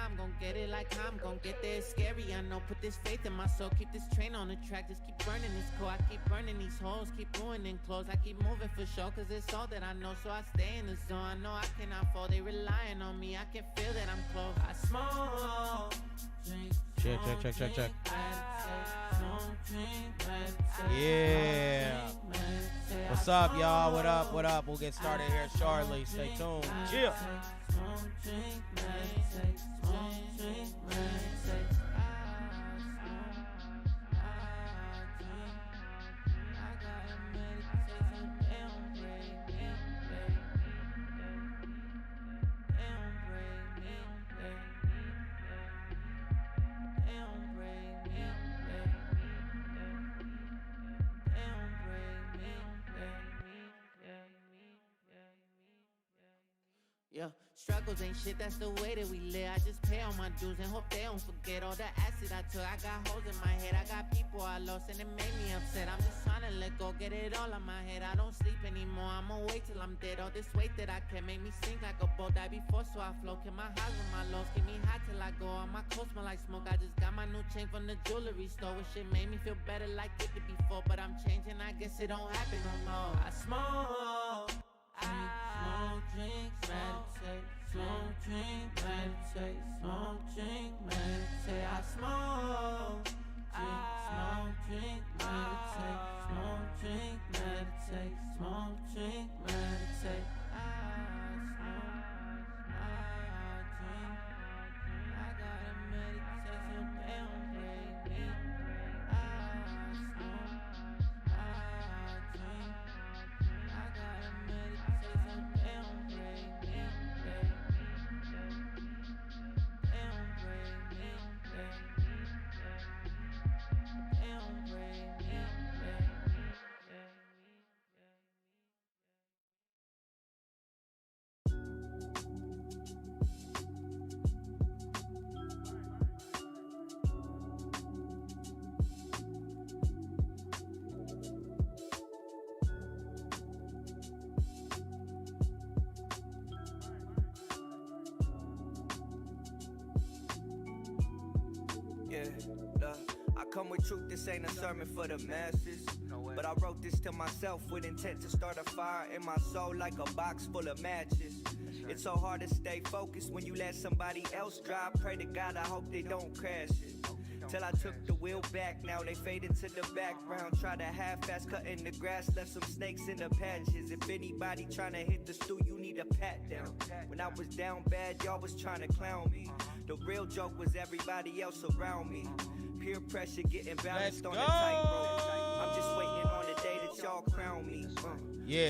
I'm gon' get it like I'm gon' get there. It's scary, I know, put this faith in my soul. Keep this train on the track, just keep burning this coal. I keep burning these holes, keep ruining clothes. I keep moving for sure, cause it's all that I know. So I stay in the zone, I know I cannot fall. They relying on me, I can feel that I'm close. I smoke, drink, Check. Yeah. What's up, y'all? What up? We'll get started here shortly. Stay tuned. Chill. Yeah, struggles ain't shit, that's the way that we live. I just pay all my dues and hope they don't forget all the acid I took. I got holes in my head, I got people I lost and it made me upset. I'm just trying to let go, get it all on my head. I don't sleep anymore, I'ma wait till I'm dead. All this weight that I can make me sink like a boat. Die before so I float, kill my highs with my lows. Keep me high till I go, all my clothes smell like smoke. I just got my new chain from the jewelry store. Wish it made me feel better like it did before. But I'm changing, I guess it don't happen no more. I smoke, smoke, drink, meditate, smoke, drink, meditate, smoke, drink, meditate. I smoke, drink, meditate, smoke, drink, meditate, smoke, drink, meditate. I gotta meditate so they don't break me. I come with truth, this ain't a sermon for the masses. But I wrote this to myself with intent to start a fire in my soul like a box full of matches. It's so hard to stay focused when you let somebody else drive. Pray to God, I hope they don't crash it. Till I took the wheel back, now they fade into the background. Try to half-ass cutting the grass, left some snakes in the patches. If anybody trying to hit the stool, you need a pat down. When I was down bad, y'all was trying to clown me. The real joke was everybody else around me. Peer pressure getting balanced on the tightrope. I'm just waiting on the day that y'all crown me.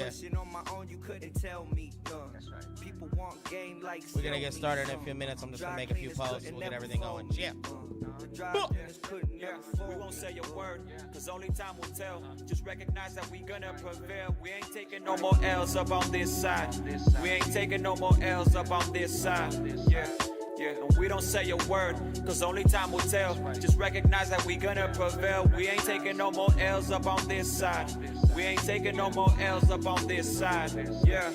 Pushing on my own, you couldn't tell me. People want game like we're gonna get started in a few minutes. I'm just gonna make a few posts. We'll get everything going. Yeah. We won't say a word, cause only time will tell. Just recognize that we gonna prevail. We ain't taking no more L's up on this side. We ain't taking no more L's up on this side. Yeah. And we don't say a word, cause only time will tell. Just recognize that we gonna prevail. We ain't taking no more L's up on this side. We ain't taking no more L's up on this side. Yeah.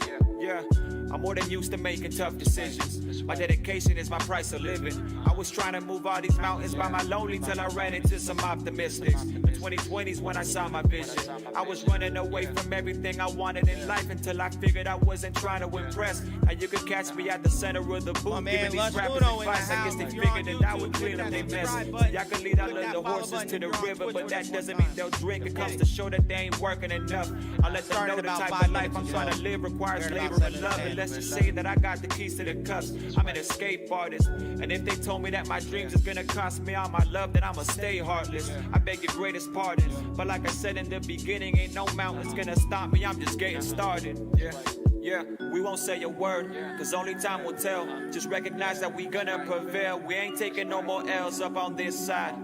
I'm more than used to making tough decisions. My dedication is my price of living. I was trying to move all these mountains by my lonely till I ran into some optimistics. The 2020s when I saw my vision. I was running away from everything I wanted in life until I figured I wasn't trying to impress. Now you could catch me at the center of the booth, giving these rappers advice. I guess they figured that I would clean up their mess. Y'all can lead all of the horses to the river, but that doesn't mean they'll drink. It comes to show that they ain't working enough. I'll let them know the type of life I'm trying to live requires labor and love. And let's just say that I got the keys to the cups. I'm an escape artist, and if they told me that my dreams is gonna cost me all my love, then I'ma stay heartless. I beg your greatest pardon, but like I said in the beginning, ain't no mountains gonna stop me. I'm just getting started. Yeah, we won't say a word, cause only time will tell. Just recognize that we gonna prevail. We ain't taking no more L's up on this side.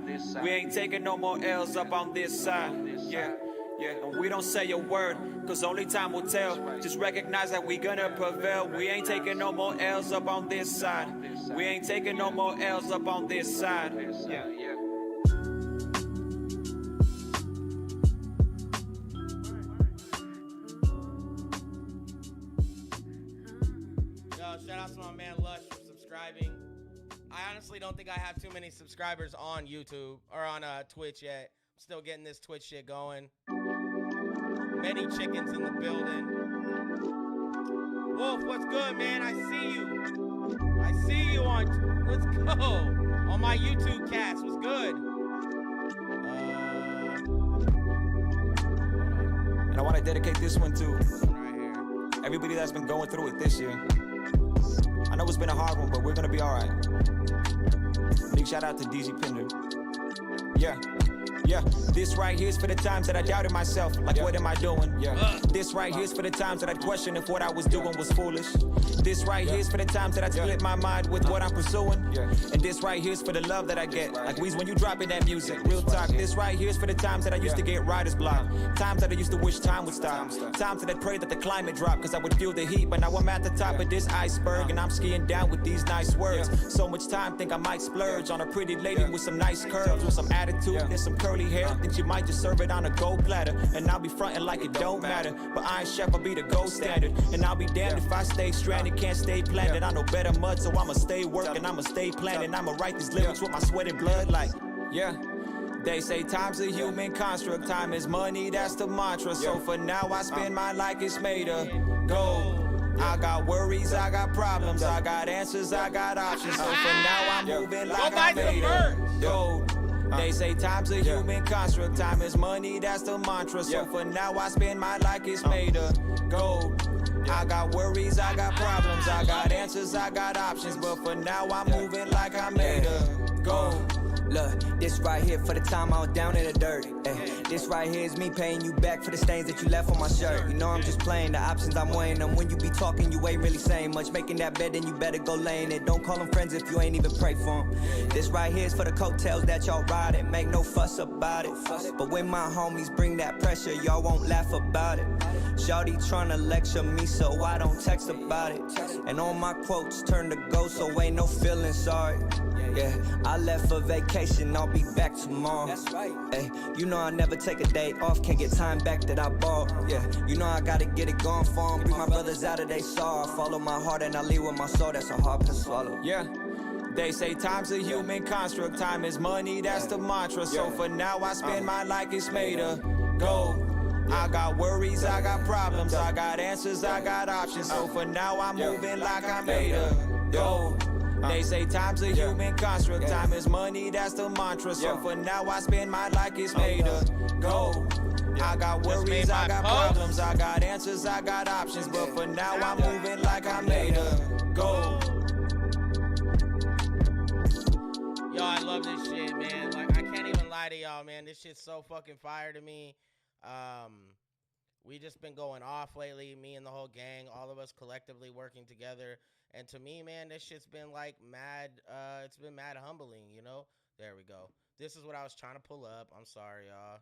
We ain't taking no more L's up on this side. Yeah, and we don't say a word, cause only time will tell. Just recognize that we gonna prevail. We ain't taking no more L's up on this side. We ain't taking no more L's up on this side. Yeah. Shout out to my man LUSH for subscribing. I honestly don't think I have too many subscribers on YouTube or on Twitch yet. I'm still getting this Twitch shit going. Many chickens in the building. Wolf, what's good, man? I see you. I see you on. Let's go. On my YouTube cast. What's good? And I want to dedicate this one to Right here. everybody that's been going through it this year. I know it's been a hard one, but we're gonna be all right. Big shout out to DZ Pinder. Yeah, this right here's for the times that I doubted myself. Like, what am I doing? This right here's for the times that I'd question if what I was doing was foolish. This right here's for the times that I'd split my mind with what I'm pursuing. And this right here's for the love that I get. Like, Weez, when you dropping that music, real talk. This right here's for the times that I used to get writer's block. Times that I used to wish time would stop. Times that I'd pray that the climate dropped, cause I would feel the heat. But now I'm at the top of this iceberg, and I'm skiing down with these nice words. So much time, think I might splurge on a pretty lady with some nice curves, with some attitude and some curly hair. Think you might just serve it on a gold platter, and I'll be frontin' like it don't matter. But Iron Chef, I'll be the gold standard, and I'll be damned if I stay stranded, can't stay planted. I know better mud, so I'ma stay working, I'ma stay planted. I'ma write these lyrics with my sweat and blood like, They say time's a human construct, time is money, that's the mantra. So for now I spend my like it's made of gold. I got worries, I got problems, I got answers, I got options. So for now I'm moving like I made of gold. They say time's a human construct, time is money, that's the mantra. So for now I spend my like it's made of gold. I got worries, I got problems, I got answers, I got options. But for now I'm moving like I made of gold. Look, this right here for the time I was down in the dirt. This right here is me paying you back for the stains that you left on my shirt. You know I'm just playing the options, I'm weighing them. When you be talking, you ain't really saying much. Making that bed, then you better go lay in it. Don't call them friends if you ain't even pray for them. This right here is for the coattails that y'all riding. Make no fuss about it. But when my homies bring that pressure, y'all won't laugh about it. Shawty tryna lecture me, so I don't text about it. And all my quotes turn to ghost, so ain't no feeling sorry. Yeah, I left for vacation, I'll be back tomorrow. That's right. Hey, you know I never take a day off, can't get time back that I bought. Yeah, you know I gotta get it going for 'em. Bring my brothers out of they sorrow. Follow my heart and I leave with my soul, that's a hard pill to swallow. They say time's a human construct, time is money, that's the mantra. So for now I spend my like it's made of gold. I got worries, I got problems, I got answers, I got options. So for now I'm moving like I made of gold. They say time's a human construct, time is money, that's the mantra. So for now I spend my like it's made of gold. I got worries, I got problems, I got answers, I got options. But for now I'm moving like I made of gold. Yo, I love this shit, man. Like, I can't even lie to y'all, man. This shit's so fucking fire to me. We just been going off lately, me and the whole gang, all of us collectively working together. And to me, man, this shit's been like mad, it's been mad humbling, you know? There we go. This is what I was trying to pull up. I'm sorry, y'all.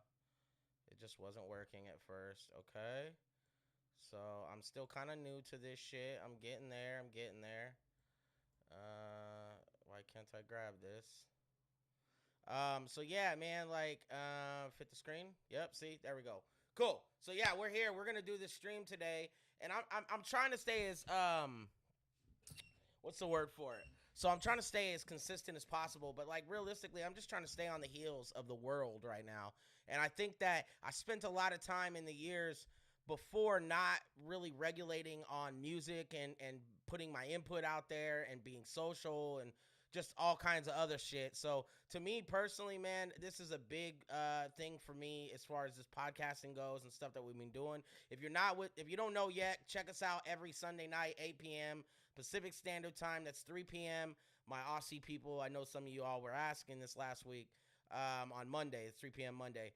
It just wasn't working at first, okay? So I'm still kind of new to this shit. I'm getting there. Why can't I grab this? So yeah, man, like, fit the screen. Yep, see, there we go. Cool. So yeah, we're here. We're gonna do this stream today, and I'm trying to stay as what's the word for it? So I'm trying to stay as consistent as possible, but like realistically, I'm just trying to stay on the heels of the world right now. And I think that I spent a lot of time in the years before not really regulating on music and putting my input out there and being social and just all kinds of other shit. So to me personally, man, this is a big thing for me as far as this podcasting goes and stuff that we've been doing. If you don't know yet, check us out every Sunday night, 8 p.m. Pacific Standard Time. That's 3 p.m. My Aussie people, I know some of you all were asking this last week, on Monday. It's 3 p.m. Monday.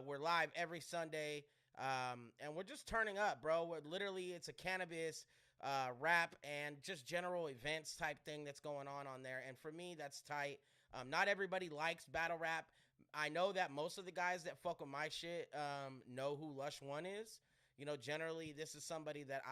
We're live every Sunday, and we're just turning up, bro. It's a cannabis rap and just general events type thing that's going on there. And for me, that's tight. Not everybody likes battle rap. I know that most of the guys that fuck with my shit know who LUSH1 is. You know, generally, this is somebody that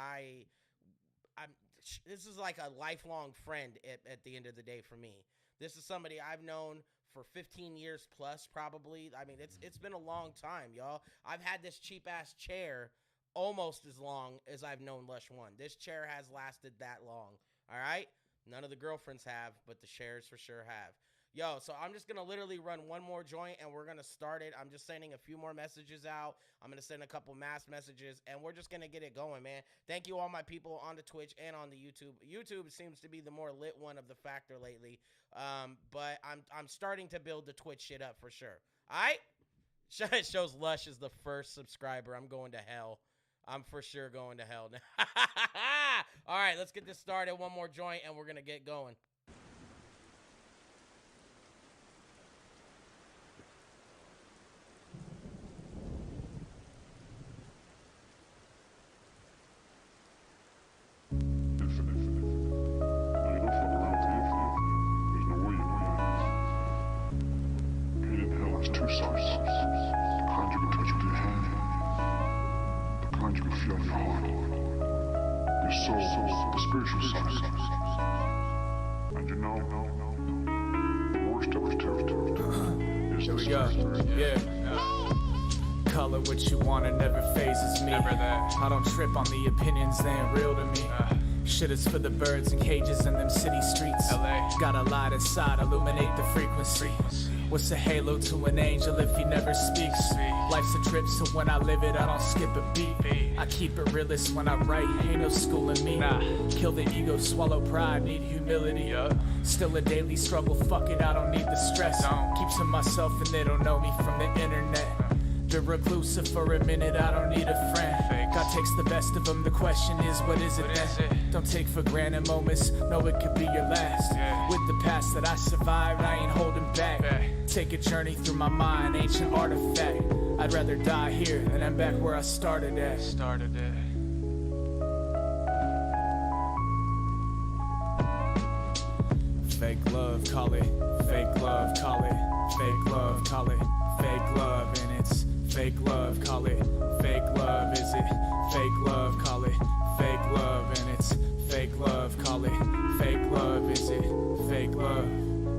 this is like a lifelong friend at the end of the day for me. This is somebody I've known for 15 years plus, probably. I mean, it's been a long time, y'all. I've had this cheap-ass chair almost as long as I've known LUSH1. This chair has lasted that long, all right? None of the girlfriends have, but the shares for sure have. Yo, so I'm just going to literally run one more joint, and we're going to start it. I'm just sending a few more messages out. I'm going to send a couple mass messages, and we're just going to get it going, man. Thank you all my people on the Twitch and on the YouTube. YouTube seems to be the more lit one of the factor lately, but I'm starting to build the Twitch shit up for sure. All right? It shows Lush is the first subscriber. I'm going to hell. I'm for sure going to hell now. All right, let's get this started. One more joint, and we're going to get going. Here we go. Yeah. Call it what you want, it never phases me. Never that. I don't trip on the opinions, they ain't real to me. Shit is for the birds and cages in them city streets. LA. Got a light inside, illuminate the frequency. What's a halo to an angel if he never speaks? Life's a trip, so when I live it, I don't skip a beat. I keep it realist when I write, ain't no schooling me. Kill the ego, swallow pride, need humility. Still a daily struggle, fuck it, I don't need the stress. Keep to myself and they don't know me from the internet. Been reclusive for a minute, I don't need a friend. God takes the best of them, the question is, what is it then? Don't take for granted moments, know it could be your last. With the past that I survived, I ain't holding back. Take a journey through my mind, ancient artifact. I'd rather die here than I'm back where I started at. Fake love, call it. Fake love, call it. Fake love, call it. Fake love, and it's fake love, call it. Fake love, is it? Fake love, call it. Fake love, and it's fake love, call it. Fake love, is it? Fake love,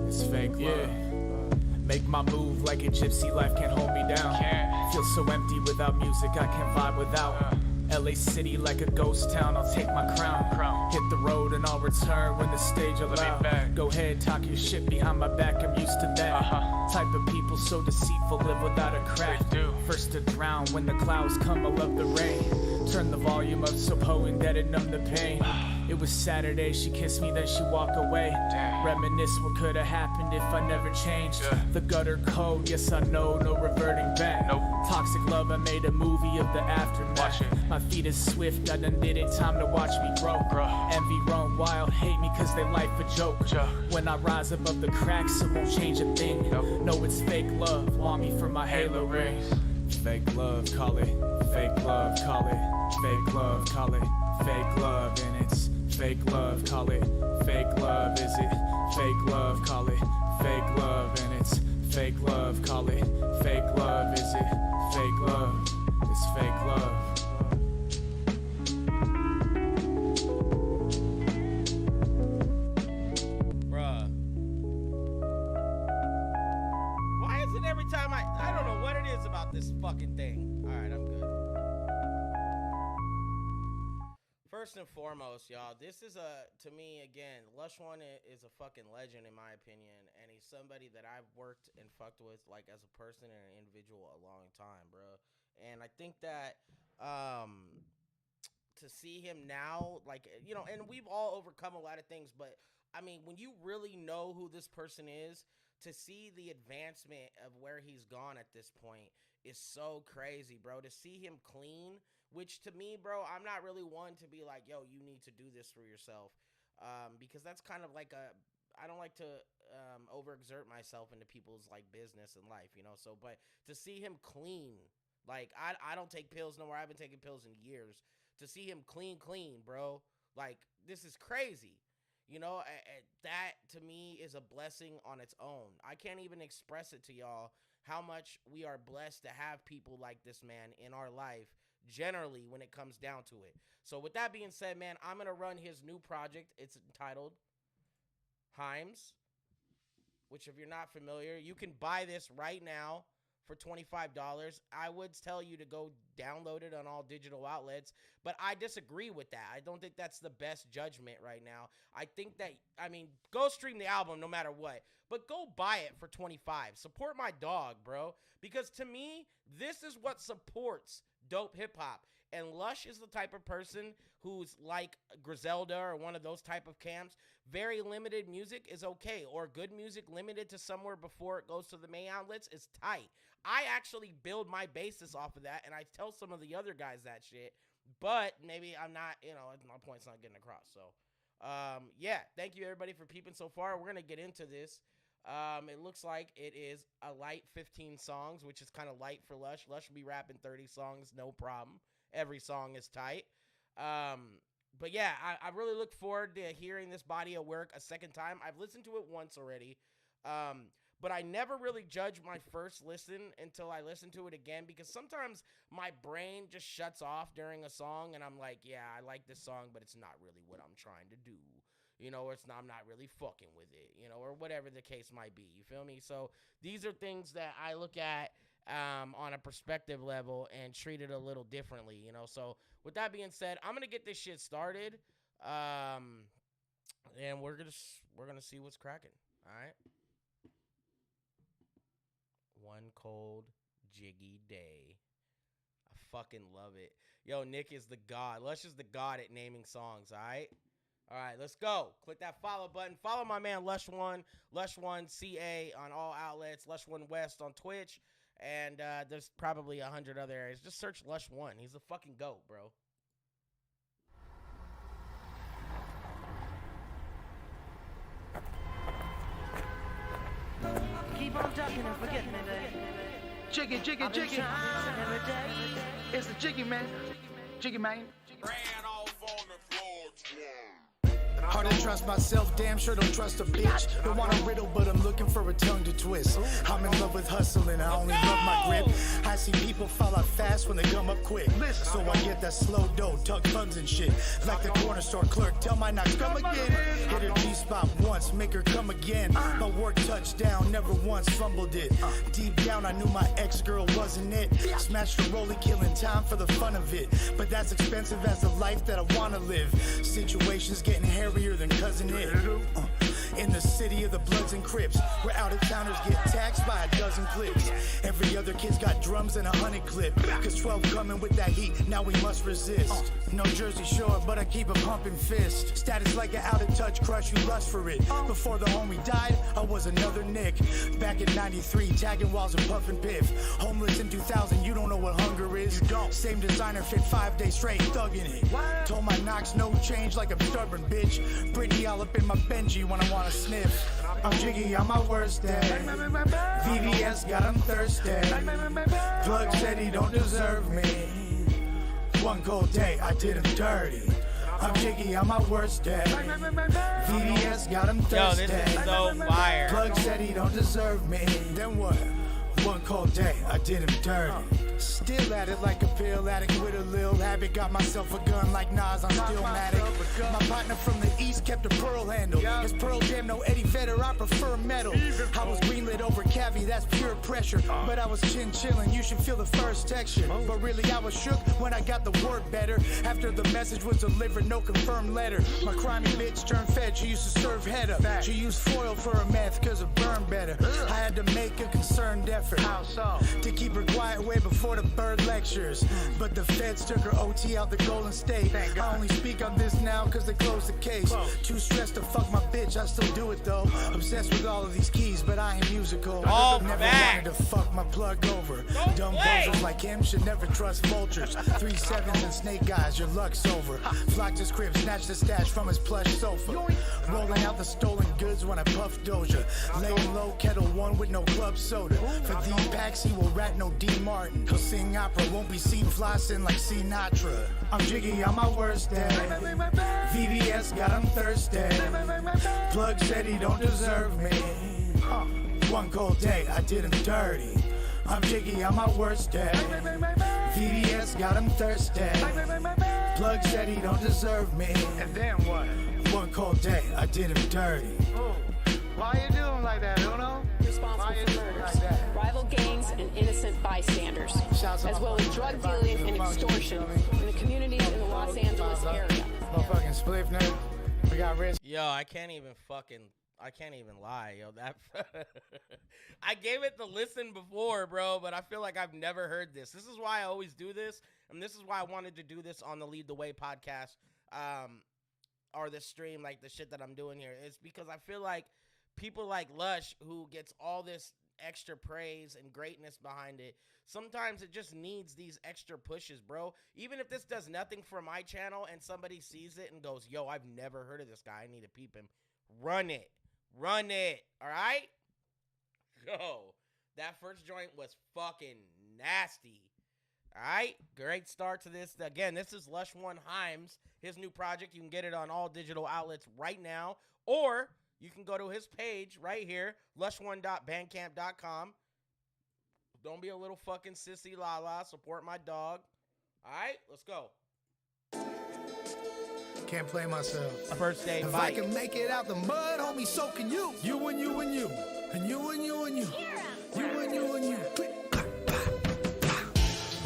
it's fake love. Yeah. Make my move like a gypsy, life can't hold me down. Feel so empty without music, I can't vibe without. LA City like a ghost town, I'll take my crown. Hit the road and I'll return when the stage allows. Go ahead, talk your shit behind my back, I'm used to that. Type of people so deceitful, live without a crack. First to drown when the clouds come, I love the rain. Turn the volume up so potent that it numb the pain. It was Saturday, she kissed me, then she walked away. Reminisce what could have happened if I never changed. The gutter code, yes I know, no reverting back. Toxic love, I made a movie of the aftermath. My feet is swift, I done did it, time to watch me grow. Envy run wild, hate me cause they life a joke. When I rise above the cracks, it won't change a thing. No, it's fake love, want me for my halo rings. Fake love, call it. Fake love, call it. Fake love, call it. Fake love, and it's fake love, call it. Fake love, is it? Fake love, call it. Fake love, and it's fake love, call it. Fake love, is it? Fake love, it's fake love. Bruh. Why is it every time I don't know what it is about this fucking thing. All right, I'm good. First and foremost, y'all, this is to me, again, Lush One is a fucking legend in my opinion, and he's somebody that I've worked and fucked with, like, as a person and an individual a long time, bro. And I think that, to see him now, like, you know, and we've all overcome a lot of things, but, I mean, when you really know who this person is, to see the advancement of where he's gone at this point is so crazy, bro. To see him clean, which to me, bro, I'm not really one to be like, yo, you need to do this for yourself, because that's kind of like I don't like to overexert myself into people's, like, business and life, you know, so, but to see him clean, like, I don't take pills no more, I haven't taken pills in years, to see him clean, bro, like, this is crazy, you know, that to me is a blessing on its own. I can't even express it to y'all how much we are blessed to have people like this man in our life, generally, when it comes down to it. So with that being said, man, I'm going to run his new project. It's entitled HYAMS, which if you're not familiar, you can buy this right now for $25, I would tell you to go download it on all digital outlets, but I disagree with that. I don't think that's the best judgment right now. I think that, I mean, go stream the album no matter what, but go buy it for $25. Support my dog, bro, because to me, this is what supports dope hip-hop. And Lush is the type of person who's like Griselda or one of those type of camps. Very limited music is okay, or good music limited to somewhere before it goes to the main outlets is tight. I actually build my basis off of that, and I tell some of the other guys that shit, but maybe I'm not, you know, my point's not getting across. So, yeah, thank you everybody for peeping so far. We're going to get into this. It looks like it is a light 15 songs, which is kind of light for Lush. Lush will be rapping 30 songs, no problem. Every song is tight. But yeah, I really look forward to hearing this body of work a second time. I've listened to it once already. But I never really judge my first listen until I listen to it again, because sometimes my brain just shuts off during a song and I'm like, yeah, I like this song, but it's not really what I'm trying to do. You know, I'm not really fucking with it, you know, or whatever the case might be. You feel me? So these are things that I look at on a perspective level and treat it a little differently, you know. So with that being said, I'm gonna get this shit started, and we're gonna see what's cracking. All right. One cold jiggy day. I fucking love it. Yo, Nick is the god. Lush is the god at naming songs. All right. All right, let's go. Click that follow button. Follow my man Lush1 CA on all outlets. Lush1 West on Twitch. And there's probably 100 other areas. Just search Lush1. He's the fucking GOAT, bro. Keep on talking and forget me, baby. Jiggy, jiggy, jiggy. It's the jiggy man. Jiggy man. Ran off on the floor. Hard to trust myself, damn sure don't trust a bitch. Don't want a riddle, but I'm looking for a tongue to twist. I'm in love with hustling, I only love my grip. I see people fall out fast when they come up quick. So I get that slow dough, tuck buns and shit. Like the corner store clerk, tell my knocks, come again. Hit her G-spot once, make her come again. My work touchdown, never once fumbled it. Deep down, I knew my ex-girl wasn't it. Smashed a rollie, killing time for the fun of it. But that's expensive as the life that I wanna live. Situations getting hairier than Cousin It. In the city of the Bloods and Crips, where out-of-towners get taxed by a dozen clips. Every other kid's got drums and 100 clip. Cause 12 coming with that heat, now we must resist. No Jersey Shore, but I keep a pumping fist. Status like an out-of-touch crush, you lust for it. Before the homie died, I was another Nick. Back in 93, tagging walls and puffing piff. Homeless in 2000, you don't know what hunger is. Same designer fit 5 days straight, thugging it. Told my knocks no change like a stubborn bitch. Britney all up in my Benji when I wanna sniff. I'm jiggy on my worst day. VVS got him thirsty. Plug said he don't deserve me. One cold day, I did him dirty. I'm jiggy on my worst day. VVS got him thirsty. Yo, this is so fire. Plug said he don't deserve me. Then what? One cold day, I did him dirty. Still at it like a pill addict with a lil habit. Got myself a gun like Nas, I'm still Matic. My partner from the east kept a pearl handle. It's Pearl Jam, no Eddie Vedder, I prefer metal. I was greenlit over Cavi, that's pure pressure. But I was chillin', you should feel the first texture. But really I was shook when I got the word better. After the message was delivered, no confirmed letter. My crimey bitch turned fed, she used to serve head up. She used foil for her meth cause it burned better. I had to make a concerned effort to keep her quiet way before the bird lectures. But the feds took her OT out the Golden State. I only speak on this now cause they closed the case. Too stressed to fuck my bitch, I still do it though. Obsessed with all of these keys, but I ain't musical. Never wanted to fuck my plug over. Dumb bozos like him should never trust vultures. 3 sevens and snake eyes, your luck's over. Flocked his crib, snatched the stash from his plush sofa. Rolling out the stolen goods when I puff Doja. Laying low, Kettle One with no club soda. For these packs, he will rat no D. Martin. He'll sing opera, won't be seen flossing like Sinatra. I'm jiggy on my worst day. VVS got him thirsty. Plug said he don't deserve me. One cold day, I did him dirty. I'm jiggy on my worst day. VVS got him thirsty. Plug said he don't deserve me. And then what? One cold day, I did him dirty. Why you doing like that, Uno? Responsible for murders, rival gangs, and innocent bystanders, as well as drug dealing and extortion in the communities in the Los Angeles area. Motherfucking spliff nerd. We got rich. Yo, I can't even lie, yo. That I gave it the listen before, bro, but I feel like I've never heard this. This is why I always do this, and this is why I wanted to do this on the Lead the Way podcast, or this stream, like the shit that I'm doing here. It's because I feel like people like Lush, who gets all this extra praise and greatness behind it, sometimes it just needs these extra pushes, bro. Even if this does nothing for my channel and somebody sees it and goes, yo, I've never heard of this guy, I need to peep him. Run it, all right? Yo, that first joint was fucking nasty. All right, great start to this. Again, this is LUSH 1 HYAMS, his new project. You can get it on all digital outlets right now, or you can go to his page right here, lush1.bandcamp.com. Don't be a little fucking sissy la-la. Support my dog. All right, let's go. Can't play myself. First day If fight. I can make it out the mud, homie, so can you. You and you and you. And you and you and you. You and you and you.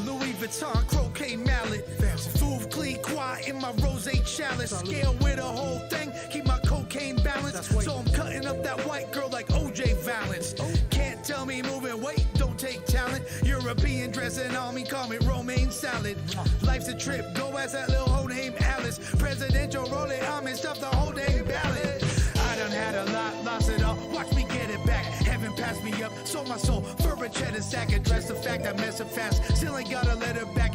Louis Vuitton croquet mallet. Fouve clean quiet in my rose chalice. Scale with a whole thing. Keep my cocaine balanced. So I'm cutting up that white girl like OJ Valance. Can't tell me moving weight, don't take talent. European dressing on me, call me romaine salad. Life's a trip, go ask that little hoe named Alice. Presidential roll it on me, stuff the whole dang ballot. I done had a lot, lost it all. Watch me get it back. Heaven passed me up, sold my soul for a cheddar sack. Address the fact I mess up fast. Still ain't got a letter back.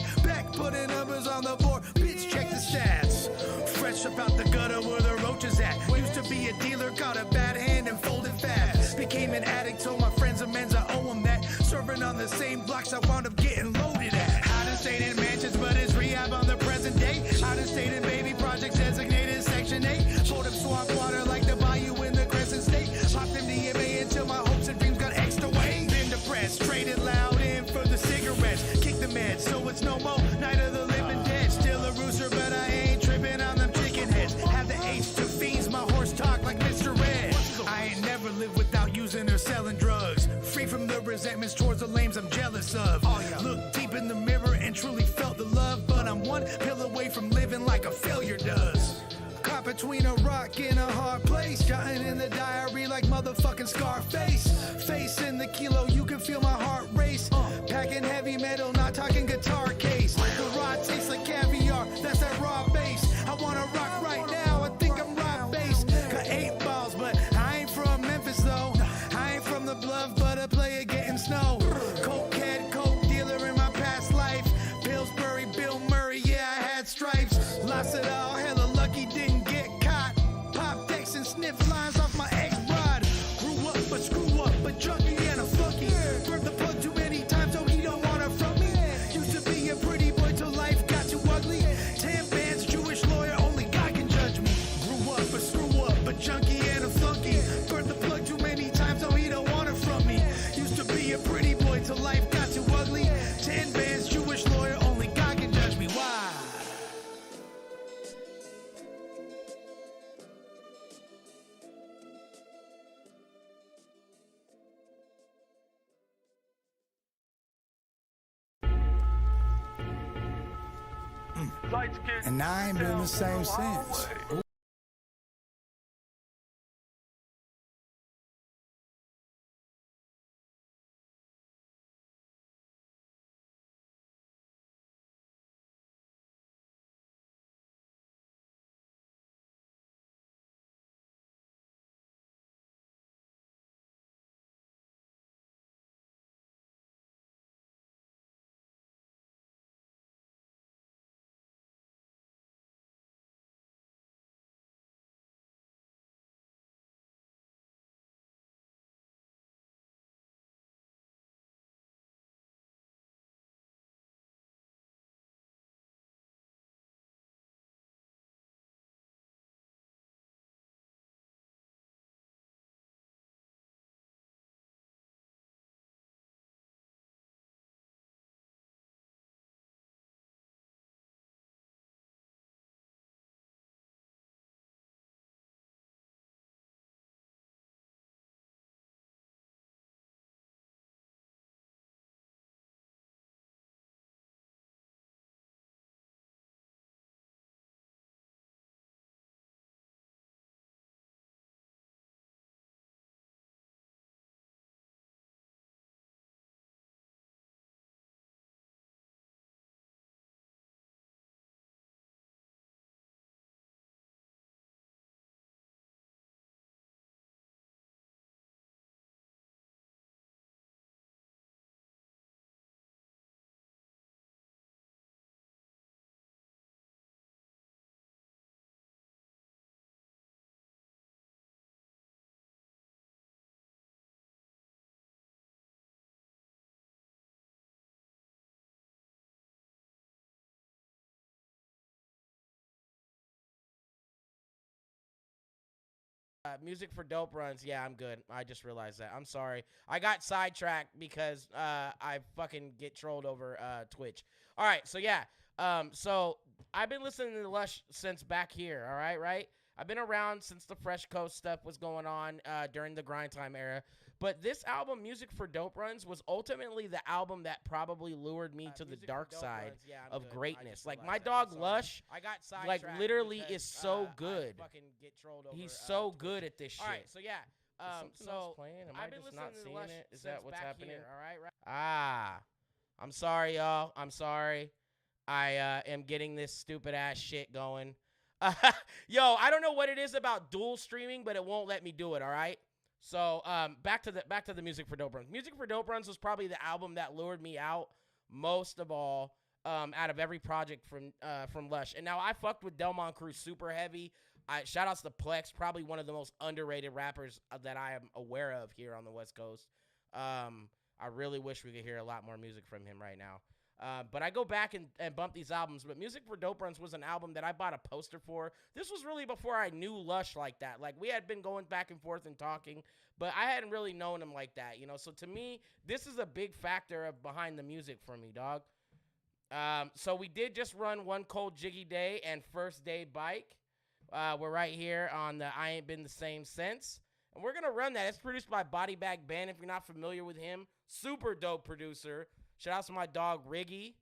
Putting numbers on the board. Bitch, check the stats. Fresh up out the gutter where the roach is at. Used to be a dealer, got a bad hand and folded fast. Became an addict, told my friends amends, I owe them that. Serving on the same blocks I wound up getting loaded at. I done stayed in mansions, but it's rehab on the present day. I done stayed in baby projects designated Section 8. Pulled up swamp water like the bayou in the Crescent State. Popped MDMA until my hopes and dreams got extra weight. Been depressed, traded loud in for the cigarettes. Kick the meds, so it's no more night of the living dead. Still a rooster, but I ain't tripping on them chicken heads. Have the H to fiends, my horse talk like Mr. Red. I ain't never lived without using or selling drugs. Free from the resentments towards the lames I'm jealous of. Look deep in the mirror and truly felt the love, but I'm one pill away from living like a failure does. Caught between a rock and a hard place. Jotting in the diary like motherfucking Scarface. Face in the kilo, you can feel my heart race. Packing heavy metal, not talking guitar case. The rod tastes like caviar, that's that raw bass. I wanna rock right now, I think I'm rock bass. Got 8 balls, but I ain't from Memphis though. I ain't from the bluff, but a player getting snow. Cokehead, coke dealer in my past life. Pillsbury, Bill Murray, yeah, I had stripes. Lost it all, hella lucky, didn't get caught. Pop decks and sniff lines off my ex-bride. Grew up, but screw up, but junkie and a flunky. Burnt the plug too many times, so he don't want her from me. Used to be a pretty boy till life got too ugly. 10 bands, Jewish lawyer, only God can judge me. Grew up, but screw up, but junkie and a flunky. Burnt the plug too many times, so he don't want her from me. Used to be a pretty boy till life got too ugly. 10 bands, Jewish lawyer, only God can judge me. Why? And I ain't been the same since. Music for dope runs. Yeah, I'm good. I just realized that. I'm sorry. I got sidetracked because I fucking get trolled over Twitch. All right, so yeah. So I've been listening to LUSH since back here. All right, right? I've been around since the Fresh Coast stuff was going on during the Grind Time era. But this album, Music for Dope Runs, was ultimately the album that probably lured me to the dark side of greatness. Like, my dog LUSH, like, literally is so good. He's so good at this shit. All right, so yeah. So playing? Am I just not seeing it? Is that what's happening? All right, right. Ah, I'm sorry, y'all. I'm sorry. I am getting this stupid ass shit going. Yo, I don't know what it is about dual streaming, but it won't let me do it. All right. So back to the Music for Dope Runs. Music for Dope Runs was probably the album that lured me out most of all out of every project from LUSH. And now I fucked with Delmon Cruz super heavy. Shout outs to Plex, probably one of the most underrated rappers that I am aware of here on the West Coast. I really wish we could hear a lot more music from him right now. But I go back and bump these albums. But Music for Dope Runs was an album that I bought a poster for. This was really before I knew LUSH like that. Like, we had been going back and forth and talking, but I hadn't really known him like that, you know? So to me, this is a big factor of behind the music for me, dog. So we did just run One Cold Jiggy Day and First Day Bike. We're right here on the I Ain't Been the Same Since. And we're going to run that. It's produced by Body Bag Band. If you're not familiar with him, super dope producer. Shout out to my dog, Riggy.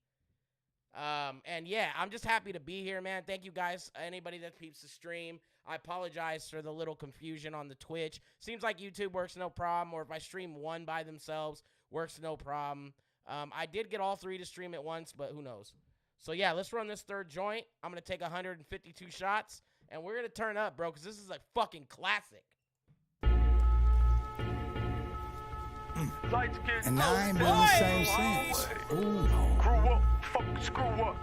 And yeah, I'm just happy to be here, man. Thank you guys, anybody that peeps the stream. I apologize for the little confusion on the Twitch. Seems like YouTube works no problem, or if I stream one by themselves, works no problem. I did get all three to stream at once, but who knows? So yeah, let's run this third joint. I'm going to take 152 shots, and we're going to turn up, bro, because this is a fucking classic. And I ain't been the same since. Ooh. Grew up, fuck, screw up.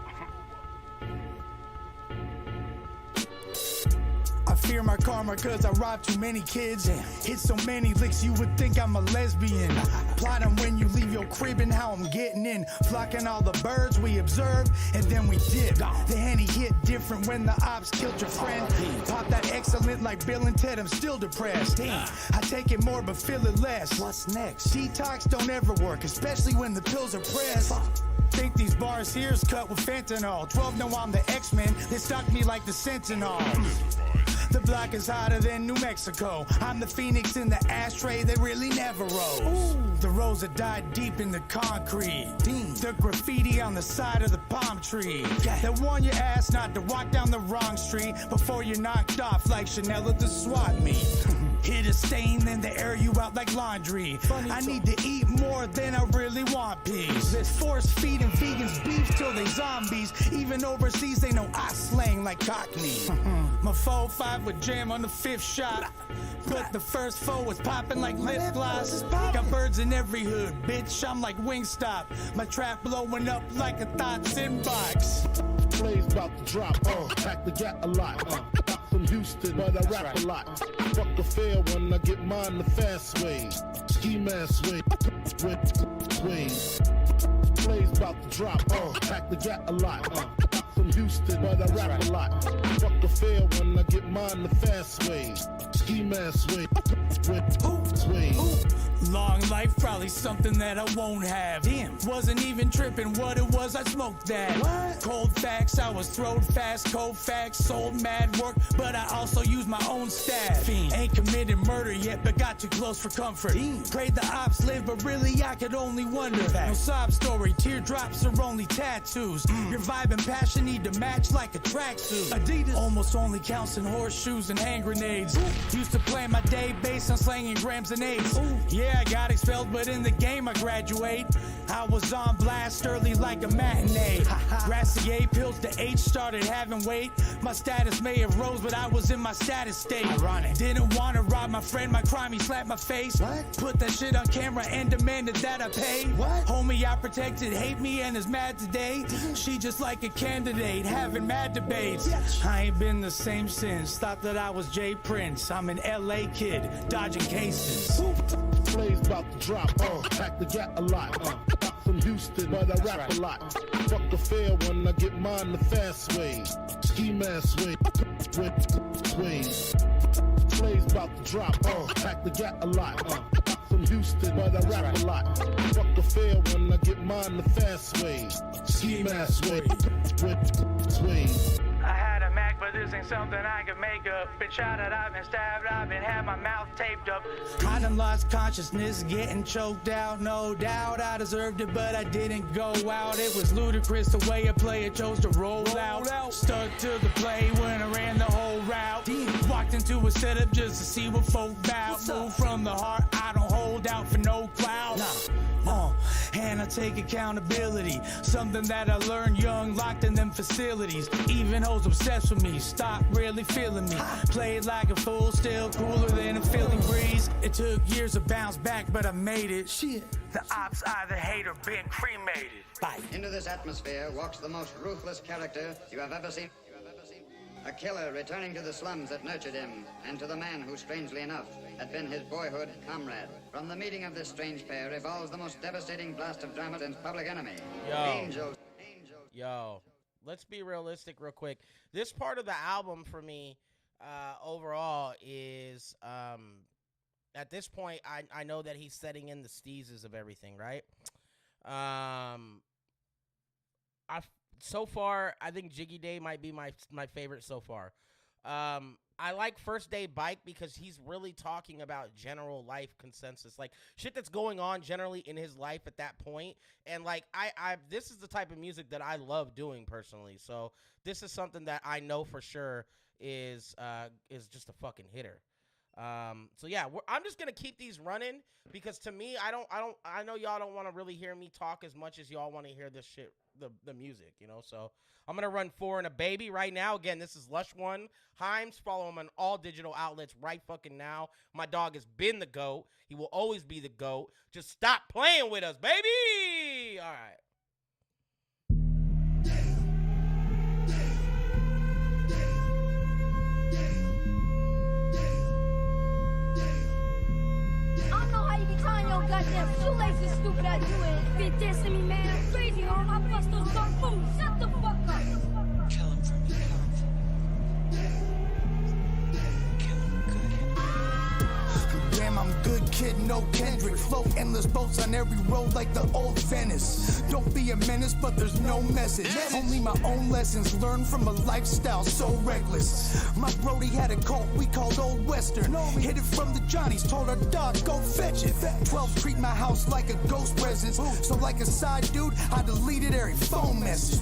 I fear my karma cause I robbed too many kids. Hit so many licks you would think I'm a lesbian. Plotting when you leave your crib and how I'm getting in. Flocking all the birds we observe and then we dip. The Henny hit different when the ops killed your friend. Pop that excellent like Bill and Ted, I'm still depressed. I take it more but feel it less. What's next? Detox don't ever work, especially when the pills are pressed. Think these bars here's cut with fentanyl. 12 know I'm the X-Men, they stalk me like the Sentinel. The block is hotter than New Mexico. I'm the phoenix in the ashtray that really never rose. Ooh. The rose that died deep in the concrete. The graffiti on the side of the palm tree. That warn your ass not to walk down the wrong street before you're knocked off like Chanel at the swap meet. Hit a stain, then they air you out like laundry. I need to eat more than I really want peace. Force feeding vegans beef till they zombies. Even overseas they know I slang like Cockney. My 4-5 with jam on the 5th shot. But the first 4 was popping like lip gloss. Got birds in every hood, bitch, I'm like Wingstop. My trap blowing up like a Thoughts inbox. Plays about to drop, pack the gap a lot. Not from Houston, but I rap a lot. Fuck the fair one, I get mine the fast way. Ski mask way, ways. Plays about to drop, pack the gap a lot. Not from Houston, but I rap a lot. Fuck the fair one, I get mine the fast way. Ski mask way, ways. Long life, probably something that I won't have. Damn, wasn't even tripping what it was, I smoked that. What? Cold facts, I was throwed fast, cold facts, sold mad work, but I also used my own staff. Fiend. Ain't committed murder yet, but got too close for comfort. Prayed the ops live, but really I could only wonder. No sob story, teardrops are only tattoos. Your vibe and passion need to match like a tracksuit. Adidas almost only counts in horseshoes and hand grenades. Used to plan my day based on slanging grams and eights. Yeah, I got expelled, but in the game I graduate. I was on blast early like a matinee. Grassy A pills to H started having weight. My status may have rose, but I was in my status state. Ironic. Didn't want to rob my friend, my crime, he slapped my face. What? Put that shit on camera and demanded that I pay. What? Homie, I protected, hate me and is mad today. She just like a candidate, having mad debates. I ain't been the same since. Thought that I was Jay Prince. I'm an LA kid, dodging cases. Plays about to drop, pack the gap a lot. Not from Houston, but I rap a lot. Fuck the fair one, I get mine the fast way. Ski mask way, ways. Blaze about to drop. Pack the gat a lot. From Houston, but I rap a lot. Fuck a fair one, I get mine the fast way. Ski mask way. Sway. I had a Mac, but this ain't something I can make up. Been shot at, I've been stabbed, I've been had my mouth taped up. I done lost consciousness, getting choked out, no doubt. I deserved it, but I didn't go out. It was ludicrous the way a player chose to roll out. Stuck to the play when I ran the whole route. Walked into a setup just to see what folk bout. Move from the heart, I don't hold out for no clout. And I take accountability. Something that I learned young, locked in them facilities. Even hoes obsessed with me, stop really feeling me. Played like a fool, still cooler than a Philly breeze. It took years to bounce back, but I made it. Shit. The ops either hate or been cremated. Bye. Into this atmosphere walks the most ruthless character you have ever seen. A killer returning to the slums that nurtured him, and to the man who, strangely enough, had been his boyhood comrade. From the meeting of this strange pair evolves the most devastating blast of drama since Public Enemy. Yo, let's be realistic real quick. This part of the album for me, overall, is, at this point, I know that he's setting in the steezes of everything, right? So far, I think Jiggy Day might be my favorite so far. I like First Day Bike because he's really talking about general life consensus, like shit that's going on generally in his life at that point. And like this is the type of music that I love doing personally. So this is something that I know for sure is just a fucking hitter. So yeah, I'm just gonna keep these running because to me, I know y'all don't want to really hear me talk as much as y'all want to hear this shit, the music, you know. So I'm gonna run 4 and a baby right now. Again, this is LUSH 1. HYAMS, follow him on all digital outlets right fucking now. My dog has been the GOAT. He will always be the GOAT. Just stop playing with us, baby. All right. Goddamn shoelaces, stupid ass you ain't been dissing me, man. Crazy, huh? I bust those gun fools. Shut the fuck up. Kill him for me. Damn, I'm good kid, no Kendrick. Float endless boats on every road like the old Venice. Don't be a menace, but there's no message. Only my own lessons learned from a lifestyle so reckless. My brody had a cult we called Old Western. Hid it from the Johnnies, told our dog, go fetch it. 12 treat my house like a ghost presence. So like a side dude, I deleted every phone message.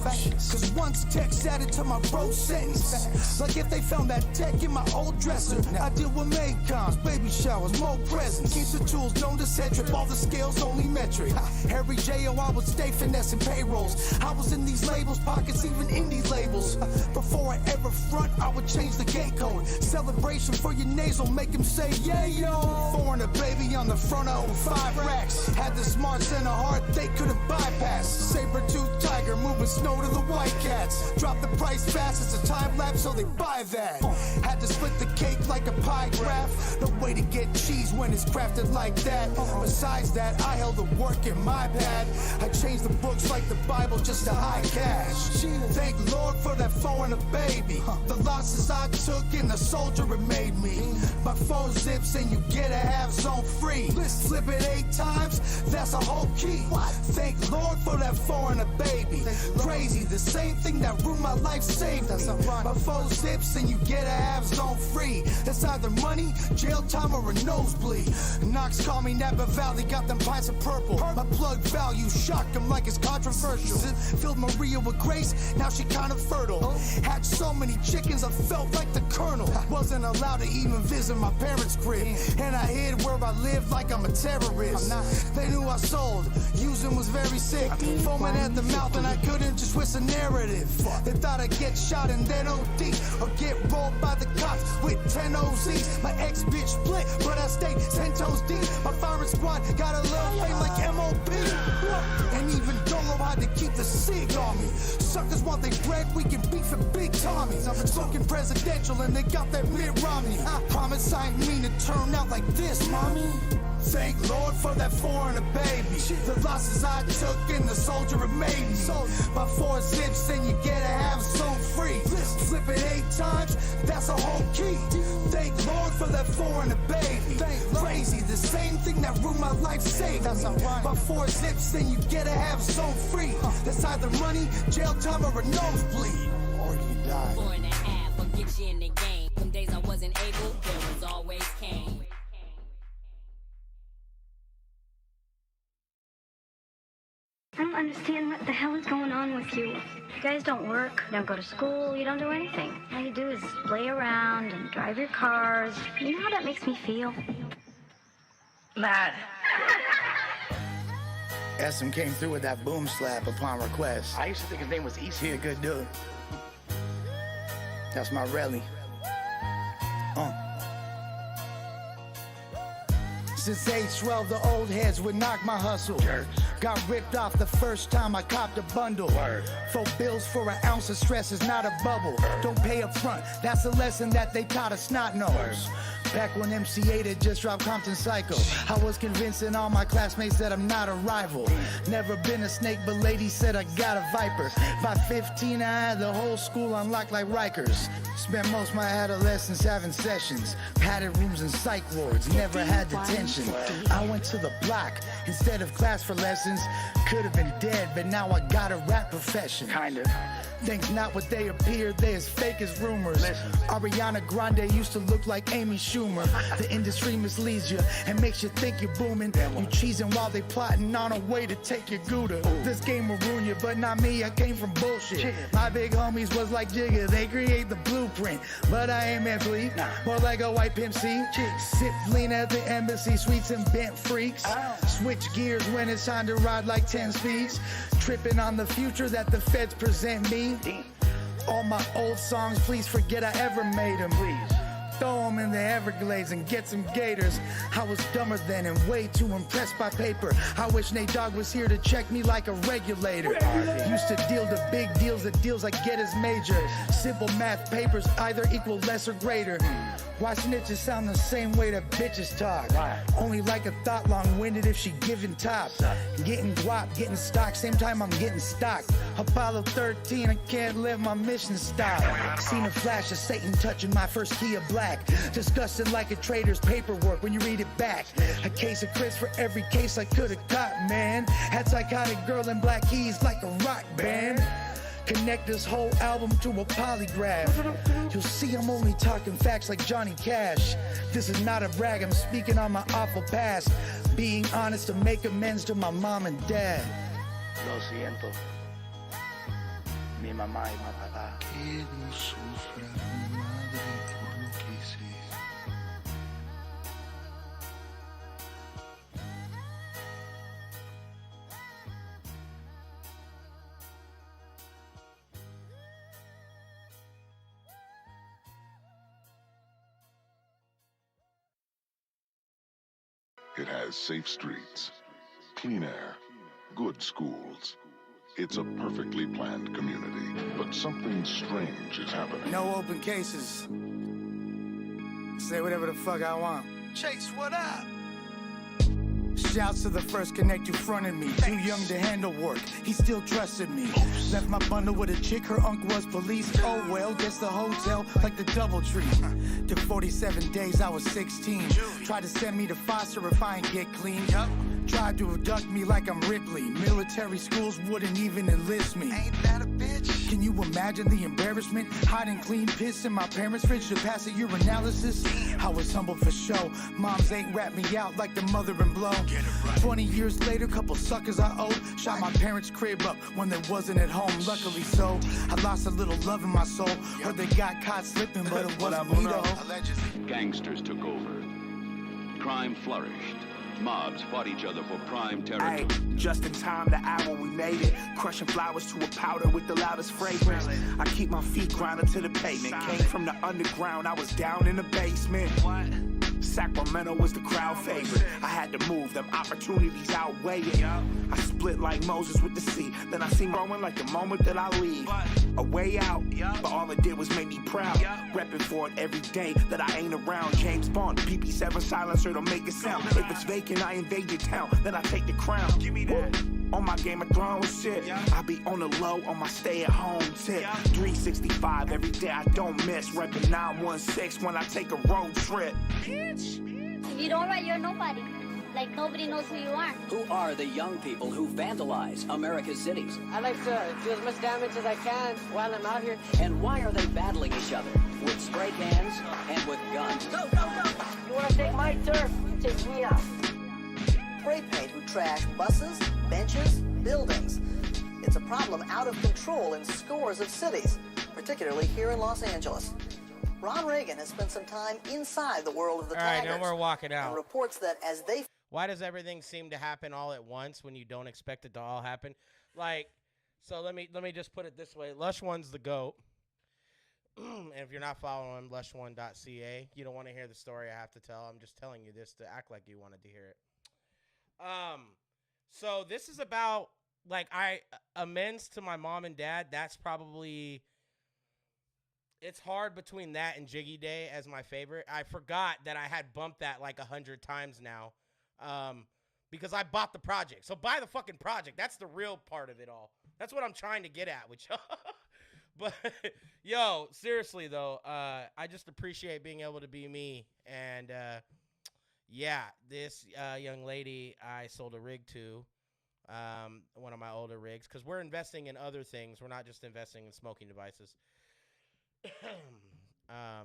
Cause once text added to my bro sentence. Like if they found that tech in my old dresser. I deal with Maycoms, baby showers, more presents. Keep the tools known to set trip, all the scales only metric. Every J.O. I would stay finessing payrolls. I was in these labels, pockets even indie labels. Before I ever front, I would change the gate code. Celebration for your nasal, make him say yeah yo. Foreigner baby on the front of 5 racks. Had the smarts and a heart they couldn't bypass. Saber-tooth tiger moving snow to the white cats. Drop the price fast, it's a time lapse so they buy that. Had to split the cake like a pie graph. No way to get cheese when it's crafted like that. Besides that, I held the work in my pad. I changed the books like the Bible just to hide cash. Thank Lord for that foreigner baby. The losses I took in the soldier it made me. My 4 zips and you get a half zone free. Flip it 8 times, that's a whole key. Thank Lord for that foreigner baby. Crazy, the same thing that ruined my life saved me. My 4 zips and you get a half zone free. That's either money, jail time, or a nosebleed. Knox call me Napa Valley, got them pints of purple. My plug value shocked him like it's controversial. Filled Maria with grace, now she kind of fertile. Had so many chickens, I felt like the colonel. Wasn't allowed to even visit my parents' crib. And I hid where I lived like I'm a terrorist. They knew I sold, using was very sick. Foaming at the mouth and I couldn't just twist a narrative. They thought I'd get shot and then OD, or get rolled by the cops with 10 OZs. My ex-bitch split, but I stayed 10 toes deep. My firing squad got a little fame like MOP. And even Dolo had to keep the SIG on me. Suckers want they bread, we can beef at Big Tommy's. I'm smoking presidential and they got that Mitt Romney. I promise I ain't mean to turn out like this, mommy. Thank Lord for that foreigner baby. The losses I took and the soldier it made me. By 4 zips and you get a half so free. Flip it 8 times, that's a whole key. Thank Lord for that foreigner baby. Crazy, the same thing that ruined my life saved me. By 4 zips and you get a half so free. That's either money, jail time, or a nosebleed. Or you die. 4.5 will get you in the game. Some days I wasn't able, there was always Kane. I don't understand what the hell is going on with you. You guys don't work, you don't go to school, you don't do anything. All you do is play around and drive your cars. You know how that makes me feel? Mad. SM came through with that boom slap upon request. I used to think his name was Easy. He a good dude. That's my rally. Since age 12, the old heads would knock my hustle. Got ripped off the first time I copped a bundle. 4 bills for an ounce of stress is not a bubble. Don't pay up front, that's a lesson that they taught us snot nose. Back when MC8 had just dropped Compton Psycho, I was convincing all my classmates that I'm not a rival. Never been a snake, but lady said I got a viper. By 15, I had the whole school unlocked like Rikers. Spent most of my adolescence having sessions, padded rooms and psych wards, never had detention. I went to the block instead of class for lessons. Could have been dead, but now I got a rap profession. Kind of. Things not what they appear, they as fake as rumors. Ariana Grande used to look like Amy Schumer. The industry misleads you and makes you think you're booming. You cheesing while they plotting on a way to take your Gouda. This game will ruin you, but not me, I came from bullshit. My big homies was like Jigga, they create the blueprint. But I ain't meant bleed, more like a white Pimp C. Sip lean at the embassy, sweets and bent freaks. Switch gears when it's time to ride like 10 speeds. Tripping on the future that the feds present me. All my old songs, please forget I ever made them. Throw them in the Everglades and get some gators. I was dumber then and way too impressed by paper. I wish Nate Dogg was here to check me like a regulator. Used to deal the big deals, the deals I get is major. Simple math papers either equal less or greater. Why snitches sound the same way that bitches talk? Only like a thought long-winded if she giving top. Getting guap, getting stock, same time I'm getting stocked. Apollo 13, I can't let my mission stop. Seen a flash of Satan touching my first Kia Black. Disgusting like a trader's paperwork when you read it back. A case of Chris for every case I could've caught, man. Had psychotic girl in black keys like a rock band. Connect this whole album to a polygraph. You'll see I'm only talking facts like Johnny Cash. This is not a brag, I'm speaking on my awful past. Being honest to make amends to my mom and dad. Lo siento. Mi mamá y mi papá. Que no sufra mi madre por lo que hice. It has safe streets, clean air, good schools. It's a perfectly planned community, but something strange is happening. No open cases. Say whatever the fuck I want. Chase, what up? Shouts to the first connect who fronted me. Too young to handle work, he still trusted me. Left my bundle with a chick, her uncle was police. Oh well, guess the hotel like the DoubleTree. Took 47 days, I was 16. Tried to send me to foster if I ain't get clean. Tried to abduct me like I'm Ripley. Military schools wouldn't even enlist me. Ain't that a bitch? Can you imagine the embarrassment? Hiding clean piss in my parents' fridge to pass a urinalysis? I was humble for show. Moms ain't rat me out like the mother and blow. 20 years later, couple suckers I owed shot my parents' crib up when they wasn't at home. Luckily so, I lost a little love in my soul. Heard they got caught slipping, but it wasn't me though. Gangsters took over. Crime flourished. Mobs fought each other for prime territory. Ay, just in time, the hour we made it. Crushing flowers to a powder with the loudest fragrance. I keep my feet grounded to the pavement. Came from the underground, I was down in the basement. What? Sacramento was the crowd favorite. I had to move, them opportunities outweigh it. I split like Moses with the sea. Then I see growing like the moment that I leave. A way out, but all it did was make me proud. Repping for it every day that I ain't around. James Bond, PP7 silencer to make it sound. If it's vacant, I invade your town, then I take the crown. Give me that. On my Game of Thrones shit, I be on the low on my stay-at-home tip. 365 every day, I don't miss. Reppin' 916 when I take a road trip. If you don't write, you're nobody. Like nobody knows who you are. Who are the young people who vandalize America's cities? I like to do as much damage as I can while I'm out here. And why are they battling each other? With spray cans and with guns? Go, go, go! You wanna take my turf? Take me out. Spray paint who trash buses, benches, buildings. It's a problem out of control in scores of cities, particularly here in Los Angeles. Ron Reagan has spent some time inside the world of the Tigers. All right, now we're walking out. And reports that as they... Why does everything seem to happen all at once when you don't expect it to all happen? Like, so let me just put it this way. Lush One's the GOAT. And if you're not following him, lush1.ca, you don't want to hear the story I have to tell. I'm just telling you this to act like you wanted to hear it. So this is about, like, amends to my mom and dad. That's probably, it's hard between that and Jiggy Day as my favorite. I forgot that I had bumped that like 100 times now, because I bought the project. So buy the fucking project. That's the real part of it all. That's what I'm trying to get at with y'all. But yo, seriously though, I just appreciate being able to be me. And yeah, this young lady I sold a rig to, one of my older rigs, because we're investing in other things. We're not just investing in smoking devices.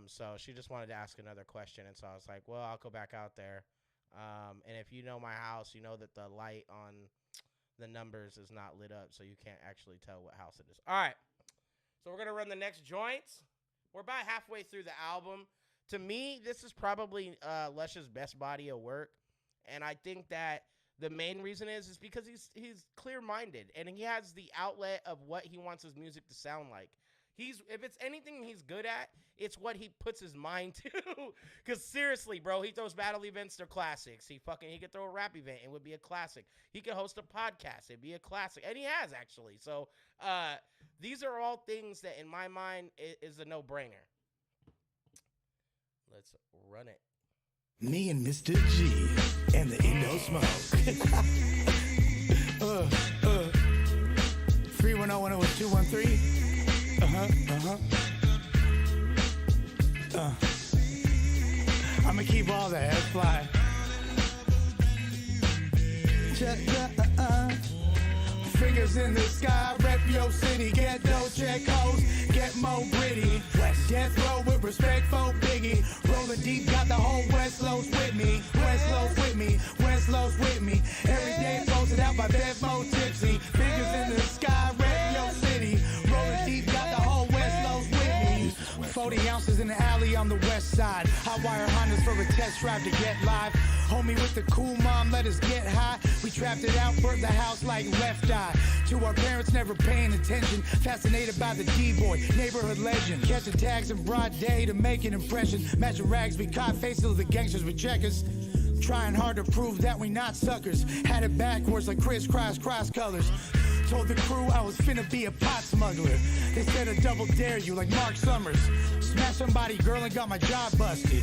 So she just wanted to ask another question, and so I was like, well, I'll go back out there. And if you know my house, you know that the light on the numbers is not lit up, so you can't actually tell what house it is. All right, so we're going to run the next joints. We're about halfway through the album. To me, this is probably Lush's best body of work, and I think that the main reason is because he's clear-minded, and he has the outlet of what he wants his music to sound like. If it's anything he's good at, it's what he puts his mind to. Because seriously, bro, he throws battle events, they're classics. He could throw a rap event, it would be a classic. He could host a podcast, it'd be a classic. And he has, actually. So these are all things that, in my mind, is a no-brainer. Let's run it. Me and Mr. G and the Indo Smoke. 310 when it was 213. I'ma keep all that fly. Fingers in the sky, rep your city, get those check hoes, get more gritty. Death row with respect for Biggie. Rolling deep, got the whole West Los with me. West Los with me, West Los with me. Every day posted out by Bevmo Tipsy. Fingers in the sky, rep your city. Rolling deep, got the whole West Los with me. 40 ounces in the alley on the west side. Hot wire Hondas for a test drive to get live. Homie with the cool mom, let us get high. We trapped it out, burnt the house like Left Eye. To our parents never paying attention. Fascinated by the D-boy, neighborhood legend. Catching tags in broad day to make an impression. Matching rags, we caught faces of the gangsters with checkers. Trying hard to prove that we not suckers. Had it backwards like crisscross cross colors. Told the crew I was finna be a pot smuggler. They said I double dare you like Mark Summers. Smashed somebody, girl, and got my job busted.